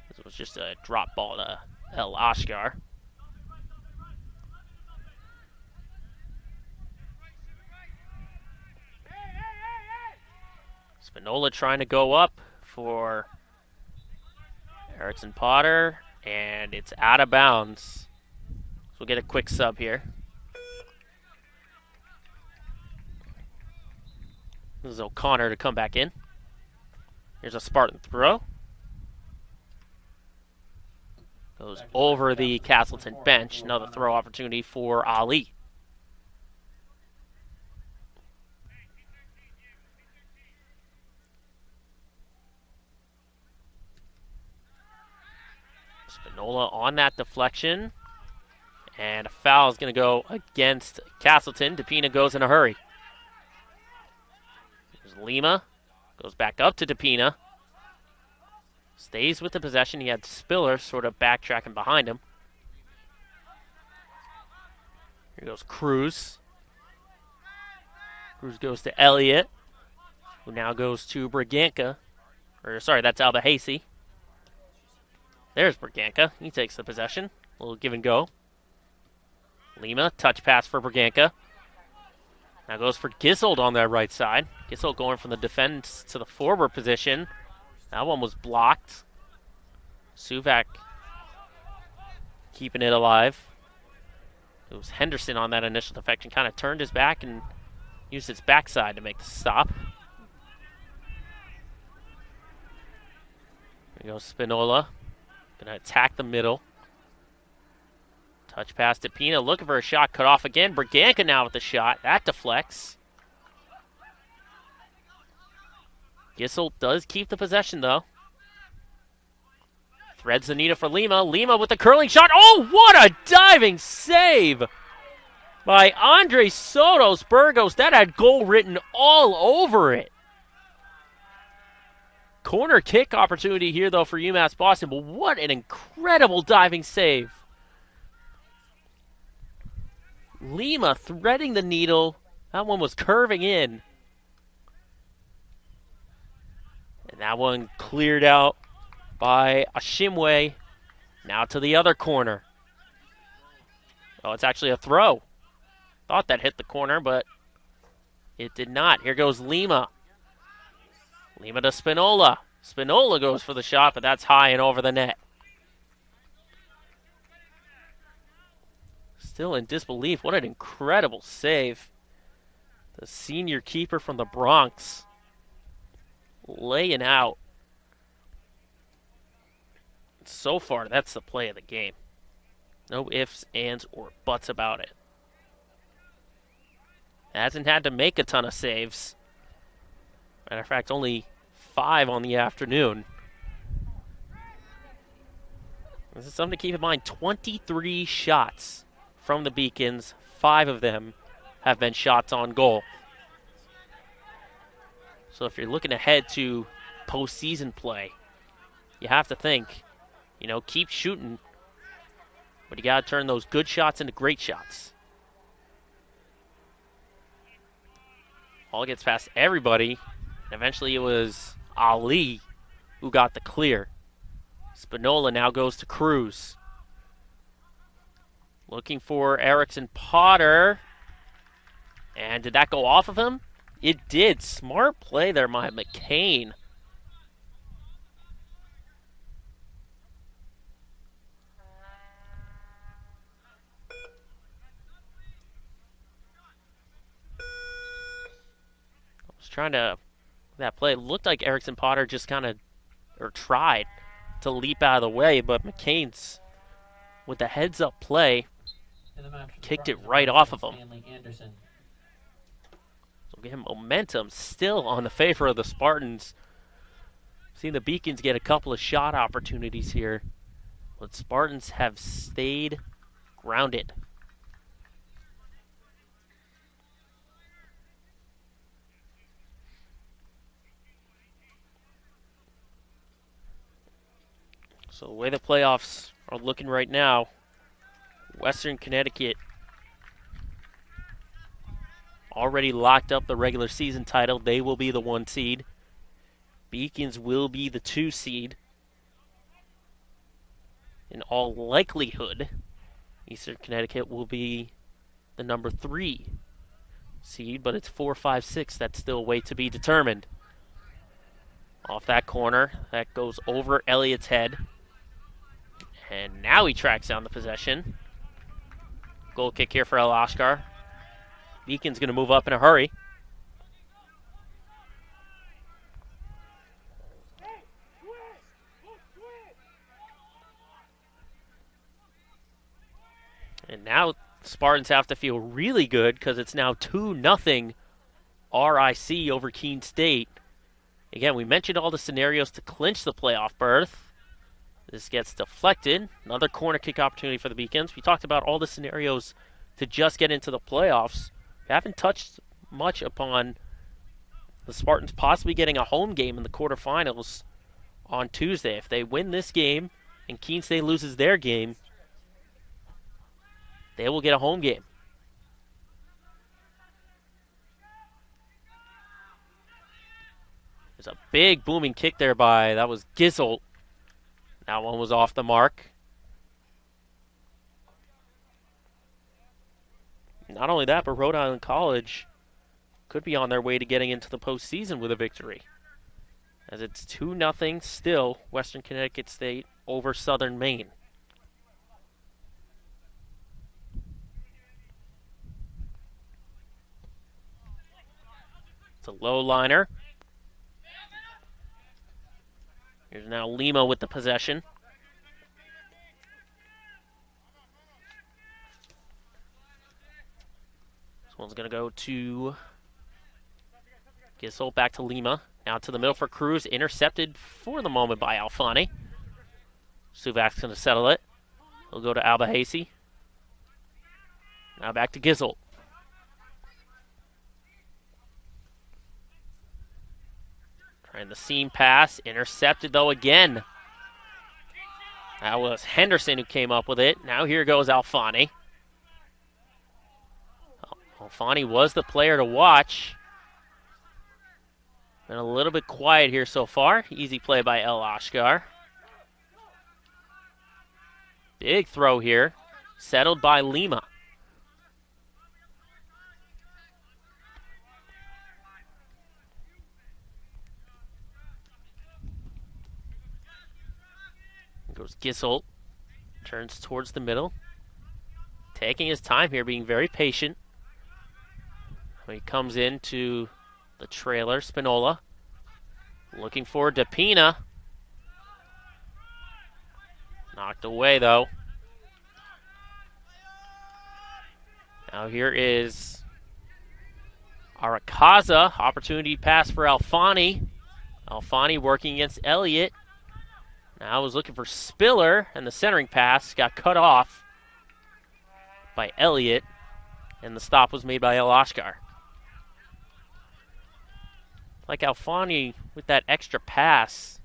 This was just a drop ball to El Ashkar. Spinola trying to go up for Erickson Potter, and it's out of bounds. So we'll get a quick sub here. This is O'Connor to come back in. Here's a Spartan throw. Goes over the Castleton bench. Another throw opportunity for Ali. Spinola on that deflection. And a foul is going to go against Castleton. DePina goes in a hurry. There's Lima. Goes back up to DePina. Stays with the possession. He had Spiller sort of backtracking behind him. Here goes Cruz. Cruz goes to Elliott, who now goes to Braganca. Or, sorry, that's Albahasi. There's Braganca. He takes the possession. A little give and go. Lima, touch pass for Braganca. Now goes for Gisselt on that right side. Gisselt going from the defense to the forward position. That one was blocked. Suvak keeping it alive. It was Henderson on that initial deflection. Kind of turned his back and used his backside to make the stop. There goes Spinola. Going to attack the middle. Touch pass to Pina. Looking for a shot. Cut off again. Braganca now with the shot. That deflects. Gisselt does keep the possession, though. Threads the needle for Lima. Lima with the curling shot. Oh, what a diving save by Andre Sotos Burgos. That had goal written all over it. Corner kick opportunity here, though, for UMass Boston. But what an incredible diving save. Lima threading the needle. That one was curving in. And that one cleared out by Ashimwe. Now to the other corner. Oh, it's actually a throw. Thought that hit the corner, but it did not. Here goes Lima. Lima to Spinola. Spinola goes for the shot, but that's high and over the net. Still in disbelief. What an incredible save. The senior keeper from the Bronx laying out. So far, that's the play of the game. No ifs, ands, or buts about it. Hasn't had to make a ton of saves. Matter of fact, only 5 on the afternoon. This is something to keep in mind. 23 shots from the Beacons. 5 of them have been shots on goal. So if you're looking ahead to postseason play, you have to think, keep shooting, but you got to turn those good shots into great shots. Ball gets past everybody. And eventually it was Ali who got the clear. Spinola now goes to Cruz. Looking for Erickson Potter. And did that go off of him? It did. Smart play there by McCain. I was trying to... That play, it looked like Erickson Potter just tried to leap out of the way, but McCain's, with the heads-up play, kicked it right off of him. So give him momentum still on the favor of the Spartans. Seen the Beacons get a couple of shot opportunities here, but Spartans have stayed grounded. So the way the playoffs are looking right now, Western Connecticut already locked up the regular season title. They will be the 1 seed. Beacons will be the 2 seed. In all likelihood, Eastern Connecticut will be the number 3 seed, but it's 4, 5, 6. That's still a way to be determined. Off that corner, that goes over Elliott's head. And now he tracks down the possession. Goal kick here for El Ashkar. Beacon's going to move up in a hurry. And now Spartans have to feel really good because it's now 2-0 RIC over Keene State. Again, we mentioned all the scenarios to clinch the playoff berth. This gets deflected. Another corner kick opportunity for the Beacons. We talked about all the scenarios to just get into the playoffs. We haven't touched much upon the Spartans possibly getting a home game in the quarterfinals on Tuesday. If they win this game and Keene State loses their game, they will get a home game. There's a big booming kick there that was Gizzle. That one was off the mark. Not only that, but Rhode Island College could be on their way to getting into the postseason with a victory. As it's 2-0 still, Western Connecticut State over Southern Maine. It's a low liner. Here's now Lima with the possession. This one's going to go to Gissel, back to Lima. Now to the middle for Cruz. Intercepted for the moment by Alfani. Suvak's going to settle it. He'll go to Albahasi. Now back to Gissel. Trying the seam pass. Intercepted, though, again. That was Henderson who came up with it. Now here goes Alfani. Alfani was the player to watch. Been a little bit quiet here so far. Easy play by El Ashkar. Big throw here. Settled by Lima. Goes Gissel, turns towards the middle, taking his time here, being very patient. When he comes into the trailer, Spinola, looking for DePina. Knocked away, though. Now here is Arakaza, opportunity pass for Alfani. Alfani working against Elliott. Now I was looking for Spiller, and the centering pass got cut off by Elliott, and the stop was made by El Ashkar. Like Alfani with that extra pass,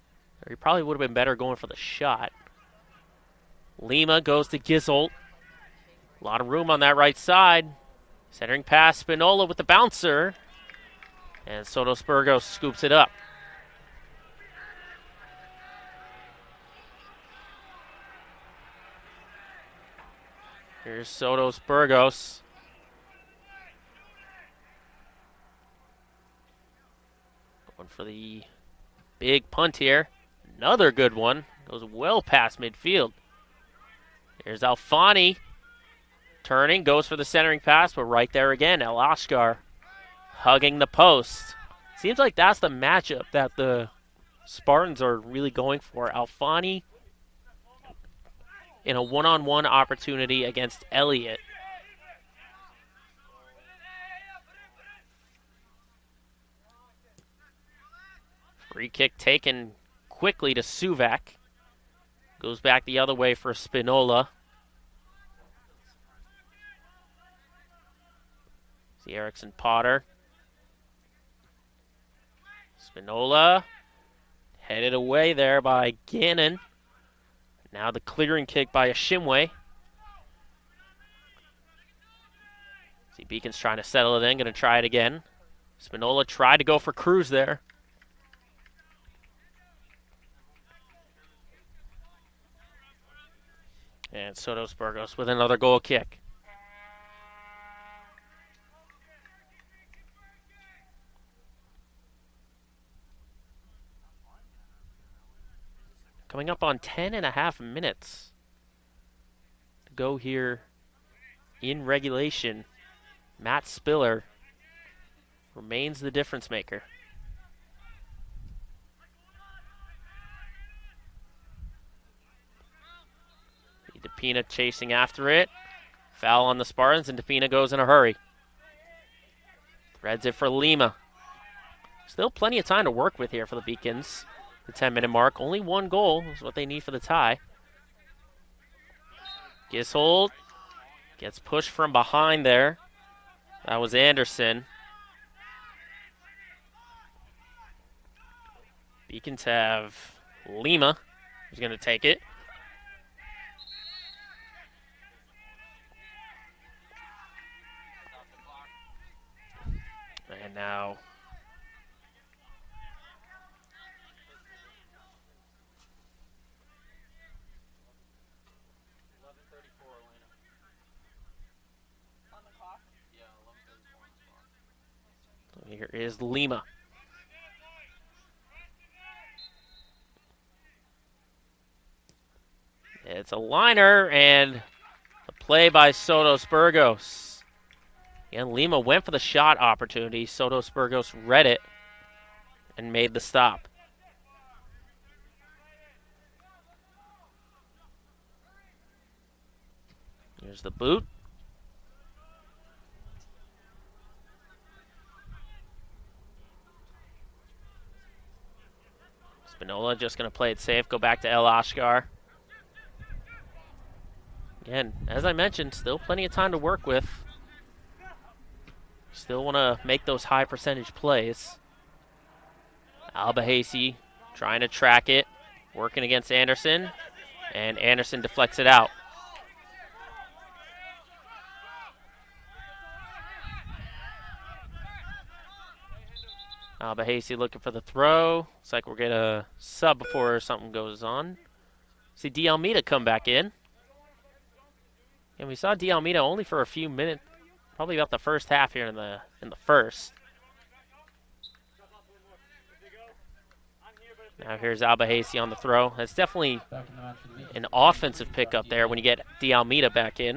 or he probably would have been better going for the shot. Lima goes to Gissel. A lot of room on that right side. Centering pass, Spinola with the bouncer, and Soto Spurgo scoops it up. Here's Sotos Burgos. Going for the big punt here. Another good one. Goes well past midfield. Here's Alfani. Turning, goes for the centering pass, but right there again, El Ashkar hugging the post. Seems like that's the matchup that the Spartans are really going for. Alfani in a one-on-one opportunity against Elliott. Free kick taken quickly to Suvak. Goes back the other way for Spinola. See Erickson Potter. Spinola headed away there by Gannon. Now the clearing kick by Ashimwe. See Beacon's trying to settle it in, going to try it again. Spinola tried to go for Cruz there. And Sotos Burgos with another goal kick. Coming up on 10.5 minutes to go here in regulation. Matt Spiller remains the difference maker. DePina chasing after it. Foul on the Spartans, and DePina goes in a hurry. Threads it for Lima. Still plenty of time to work with here for the Beacons. The 10-minute mark. Only one goal is what they need for the tie. Gishold gets pushed from behind there. That was Anderson. Beacons have Lima, who's going to take it. And now here is Lima. It's a liner and a play by Sotos Burgos. Again, Lima went for the shot opportunity. Sotos Burgos read it and made the stop. Here's the boot. Spinola just going to play it safe, go back to El Ashkar. Again, as I mentioned, still plenty of time to work with. Still want to make those high percentage plays. Albahasi trying to track it, working against Anderson, and Anderson deflects it out. Albahasi looking for the throw. Looks like we're going to sub before something goes on. See D. Almeida come back in. And we saw D. Almeida only for a few minutes, probably about the first half here in the first. Now here's Albahasi on the throw. That's definitely an offensive pickup there when you get D. Almeida back in.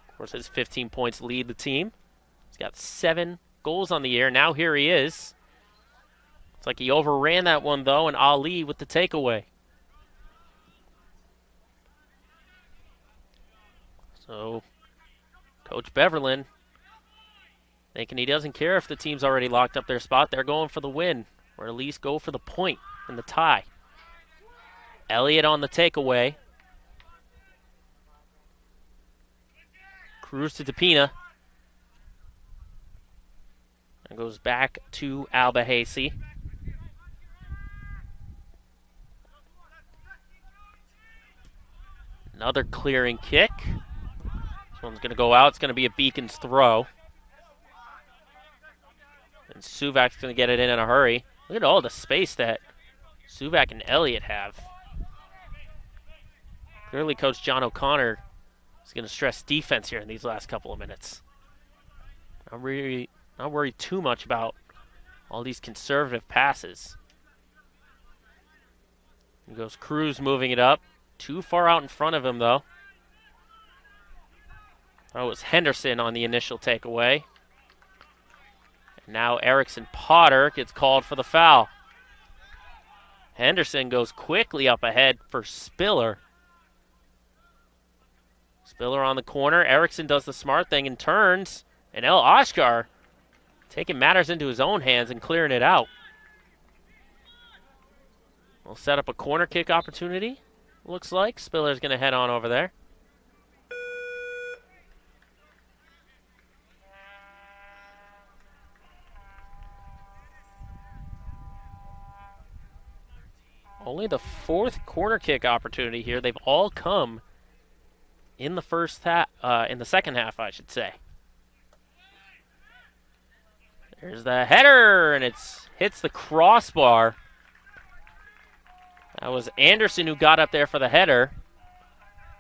Of course, his 15 points lead the team. He's got 7 goals on the year. Now here he is. It's like he overran that one, though, and Ali with the takeaway. So, Coach Beverlin thinking he doesn't care if the team's already locked up their spot. They're going for the win, or at least go for the point in the tie. Elliott on the takeaway. Cruz to DePina. And goes back to Albahasi. Another clearing kick. This one's going to go out. It's going to be a Beacon's throw. And Suvak's going to get it in a hurry. Look at all the space that Suvak and Elliott have. Clearly, Coach John O'Connor is going to stress defense here in these last couple of minutes. I'm really not worried too much about all these conservative passes. Here goes Cruz moving it up. Too far out in front of him, though. That was Henderson on the initial takeaway. And now Erickson Potter gets called for the foul. Henderson goes quickly up ahead for Spiller. Spiller on the corner. Erickson does the smart thing and turns. And El Ashkar taking matters into his own hands and clearing it out. We'll set up a corner kick opportunity, looks like. Spiller's going to head on over there. Only the 4th corner kick opportunity here. They've all come in the first half, in the second half, I should say. There's the header, and it hits the crossbar. That was Anderson who got up there for the header.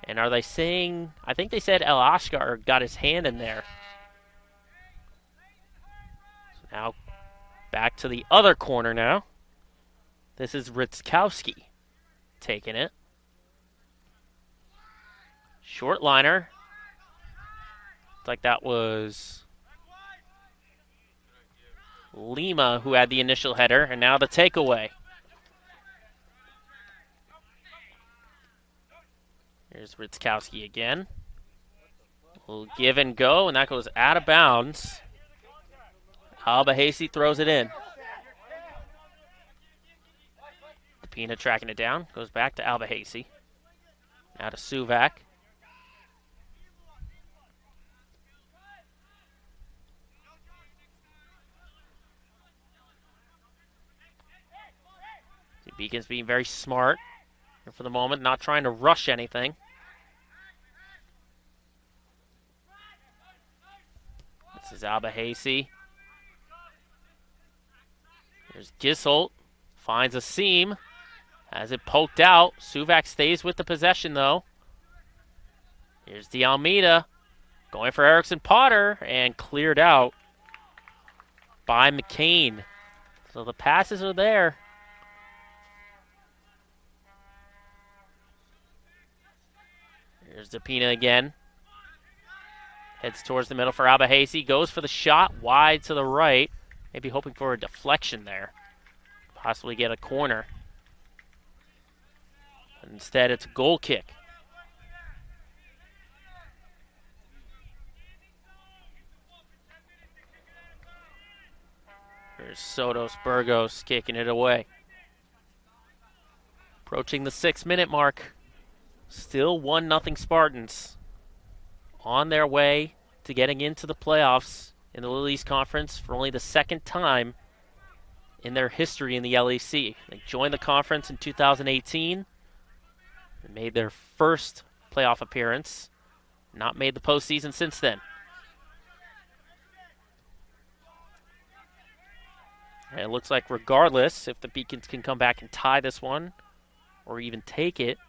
And are they saying, I think they said El Ashkar got his hand in there. So now back to the other corner now. This is Ritzkowski taking it. Short liner. Looks like that was Lima who had the initial header, and now the takeaway. Here's Ritzkowski again. We'll give and go, and that goes out of bounds. Albahasi throws it in. Pina tracking it down. Goes back to Albahasi. Now to Suvak. Beacon's being very smart for the moment, not trying to rush anything. This is Albahasi. There's Gisholt. Finds a seam. Has it poked out. Suvak stays with the possession, though. Here's De Almeida. Going for Erickson Potter. And cleared out by McCain. So the passes are there. Here's Depina again. Heads towards the middle for Albahasi. Goes for the shot wide to the right. Maybe hoping for a deflection there. Possibly get a corner. But instead, it's a goal kick. There's Sotos Burgos kicking it away. Approaching the 6-minute mark. Still 1-0 Spartans on their way to getting into the playoffs in the Little East Conference for only the second time in their history in the LEC. They joined the conference in 2018 and made their first playoff appearance. Not made the postseason since then. And it looks like regardless if the Beacons can come back and tie this one or even take it,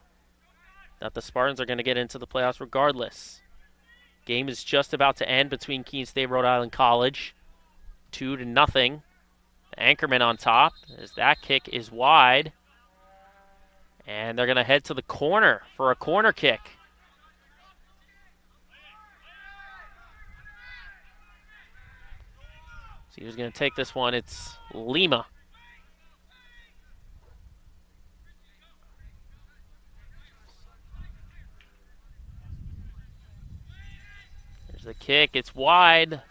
that the Spartans are going to get into the playoffs regardless. Game is just about to end between Keene State, Rhode Island College. 2-0. Anchorman on top as that kick is wide. And they're going to head to the corner for a corner kick. See who's going to take this one. It's Lima. The kick, it's wide.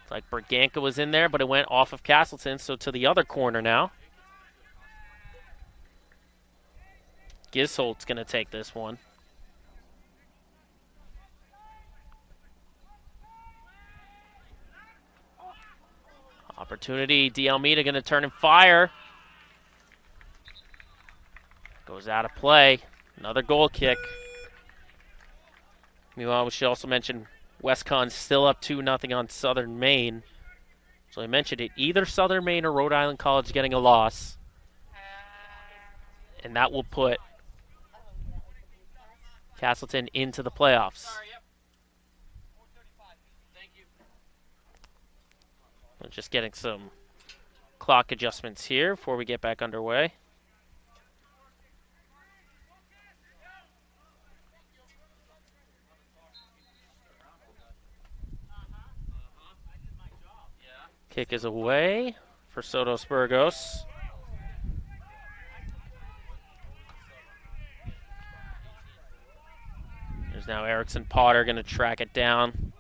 It's like Berganca was in there, but it went off of Castleton, so to the other corner now. Gisholt's going to take this one. Opportunity, De Almeida going to turn and fire. Goes out of play. Another goal kick. Meanwhile, we should also mention WestCon's still up 2-0 on Southern Maine. So I mentioned it, either Southern Maine or Rhode Island College getting a loss. And that will put Castleton into the playoffs. We're just getting some clock adjustments here before we get back underway. Kick is away for Sotos Burgos. There's now Erickson Potter going to track it down.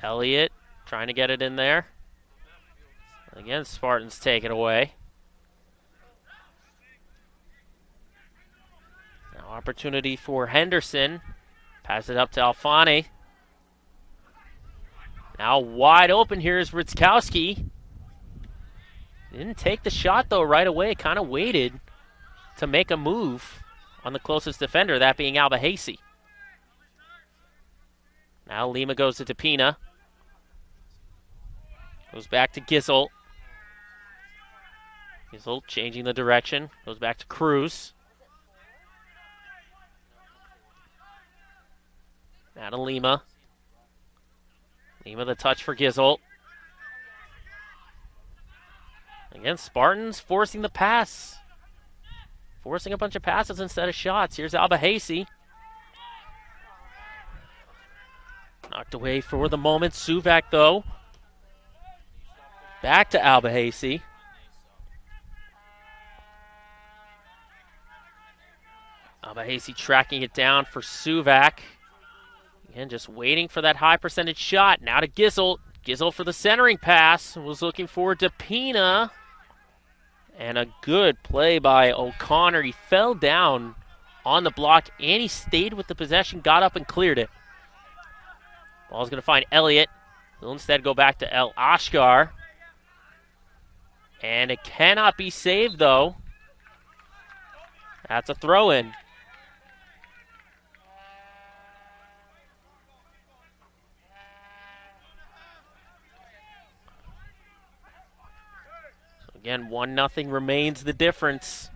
Elliott trying to get it in there. Again, Spartans take it away. Now opportunity for Henderson. Pass it up to Alfani. Now wide open here is Ritzkowski. Didn't take the shot, though, right away. Kind of waited to make a move on the closest defender, that being Alba Hasey. Now Lima goes to Tapina. Goes back to Gizzle. Gizzle changing the direction. Goes back to Cruz. Now to Lima. Lima the touch for Gizzle. Again, Spartans forcing the pass. Forcing a bunch of passes instead of shots. Here's Alba Hasey. Knocked away for the moment. Suvak, though. Back to Alba Hasey. Alba Hasey tracking it down for Suvak. Again, just waiting for that high percentage shot. Now to Gizzle. Gizzle for the centering pass. Was looking for Tapina. And a good play by O'Connor. He fell down on the block and he stayed with the possession, got up and cleared it. Ball's going to find Elliott. He'll instead go back to El Ashkar. And it cannot be saved, though. That's a throw-in. Again, 1-0 remains the difference.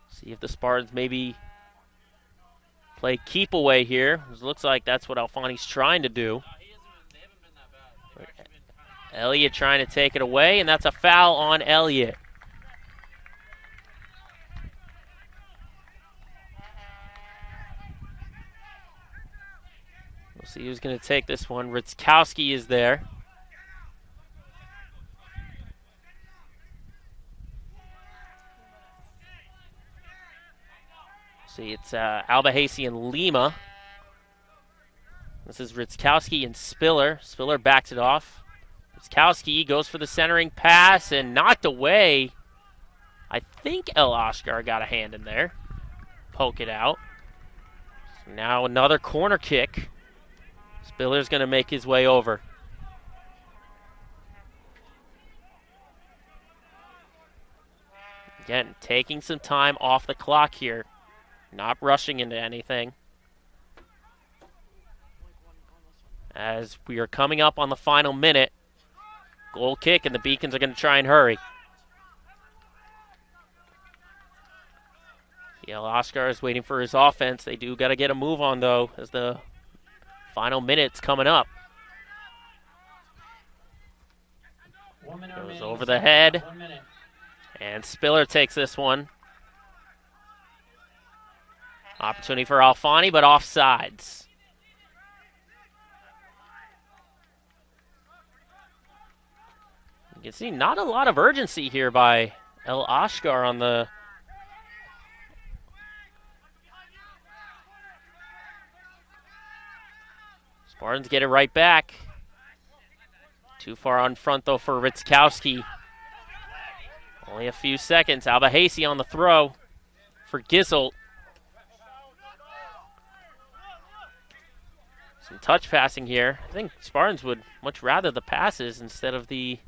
See if the Spartans maybe play keep away here. It looks like that's what Alfani's trying to do. Elliott trying to take it away, and that's a foul on Elliott. We'll see who's going to take this one. Ritzkowski is there. See, it's Alba Hasey and Lima. This is Ritzkowski and Spiller. Spiller backs it off. Ritzkowski goes for the centering pass and knocked away. I think El Ashkar got a hand in there. Poke it out. So now another corner kick. Spiller's going to make his way over. Again, taking some time off the clock here. Not rushing into anything. As we are coming up on the final minute. Goal kick, and the Beacons are going to try and hurry. El Ashkar is waiting for his offense. They do got to get a move on, though, as the final minute's coming up. Goes over the head. And Spiller takes this one. Opportunity for Alfani, but offsides. You can see not a lot of urgency here by El Ashkar on the Spartans get it right back. Too far on front, though, for Ritzkowski. Only a few seconds. Alba Hasey on the throw for Gizzle. Some touch passing here. I think Spartans would much rather the passes instead of the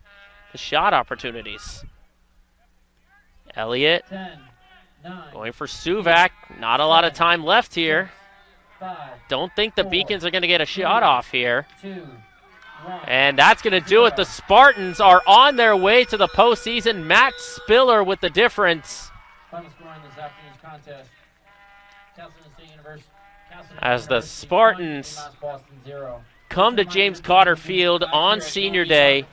shot opportunities. Elliott 10, 9, going for Suvak. Not a lot of time left here. 5, Don't think the 4, Beacons are going to get a shot off here. 2, 1. And that's going to do it. The Spartans are on their way to the postseason. Matt Spiller with the difference. Final score in this afternoon's contest. Castleton State University. As the Spartans come to James Cotter Field on Senior Day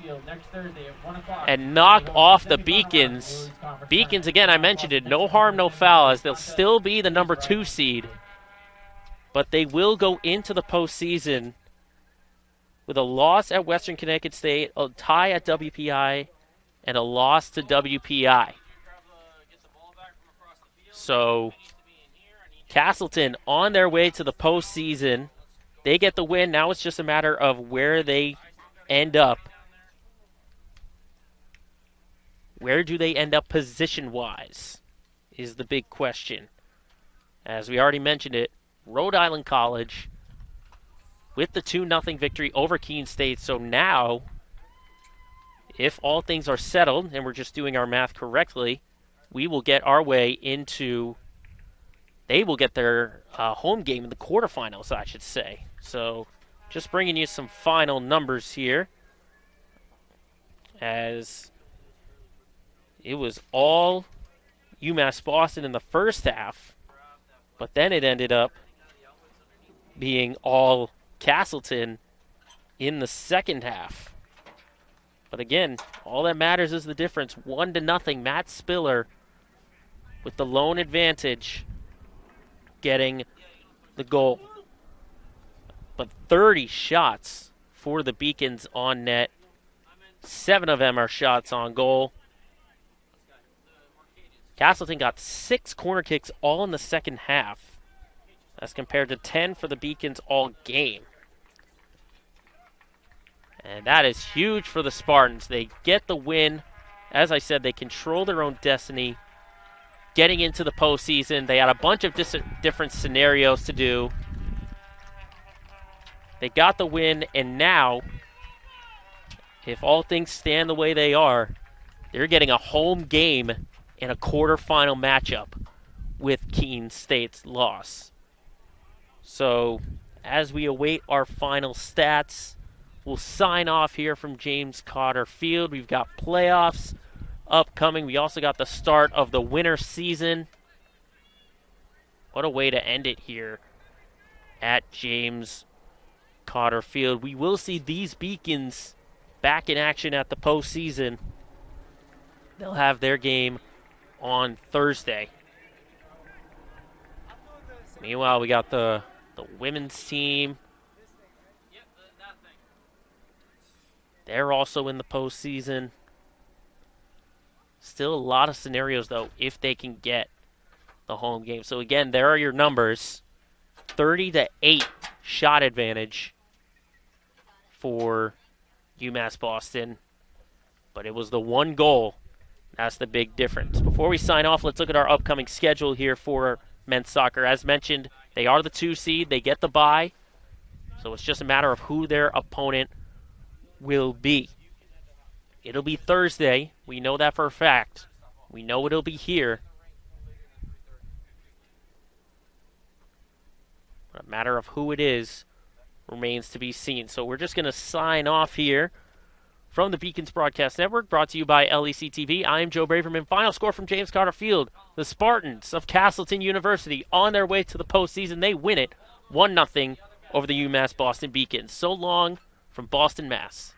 and knock off the Beacons. Beacons, again, I mentioned it, no harm, no foul, as they'll still be the number 2 seed. But they will go into the postseason with a loss at Western Connecticut State, a tie at WPI, and a loss to WPI. So Castleton on their way to the postseason. They get the win. Now it's just a matter of where they end up. Where do they end up position-wise is the big question. As we already mentioned it, Rhode Island College with the 2-0 victory over Keene State. So now if all things are settled and we're just doing our math correctly, we will get our way into, they will get their home game in the quarterfinals, I should say. So just bringing you some final numbers here, as it was all UMass Boston in the first half, but then it ended up being all Castleton in the second half. But again, all that matters is the difference. 1-0. Matt Spiller with the lone advantage getting the goal. But 30 shots for the Beacons on net. 7 of them are shots on goal. Castleton got 6 corner kicks all in the second half. That's compared to 10 for the Beacons all game. And that is huge for the Spartans. They get the win. As I said, they control their own destiny. Getting into the postseason, they had a bunch of different scenarios to do. They got the win, and now, if all things stand the way they are, they're getting a home game in a quarterfinal matchup with Keene State's loss. So, as we await our final stats, we'll sign off here from James Cotter Field. We've got playoffs upcoming. We also got the start of the winter season. What a way to end it here at James Cotter Field. We will see these Beacons back in action at the postseason. They'll have their game on Thursday. Meanwhile, we got the women's team. They're also in the postseason. Still a lot of scenarios, though, if they can get the home game. So, again, there are your numbers. 30-8 shot advantage for UMass Boston. But it was the one goal. That's the big difference. Before we sign off, let's look at our upcoming schedule here for men's soccer. As mentioned, they are the 2 seed. They get the bye. So it's just a matter of who their opponent will be. It'll be Thursday. We know that for a fact. We know it'll be here. But a matter of who it is remains to be seen. So we're just going to sign off here from the Beacons Broadcast Network, brought to you by LEC TV. I'm Joe Braverman. Final score from James Cotter Field. The Spartans of Castleton University on their way to the postseason. They win it 1-0 over the UMass Boston Beacons. So long from Boston, Mass.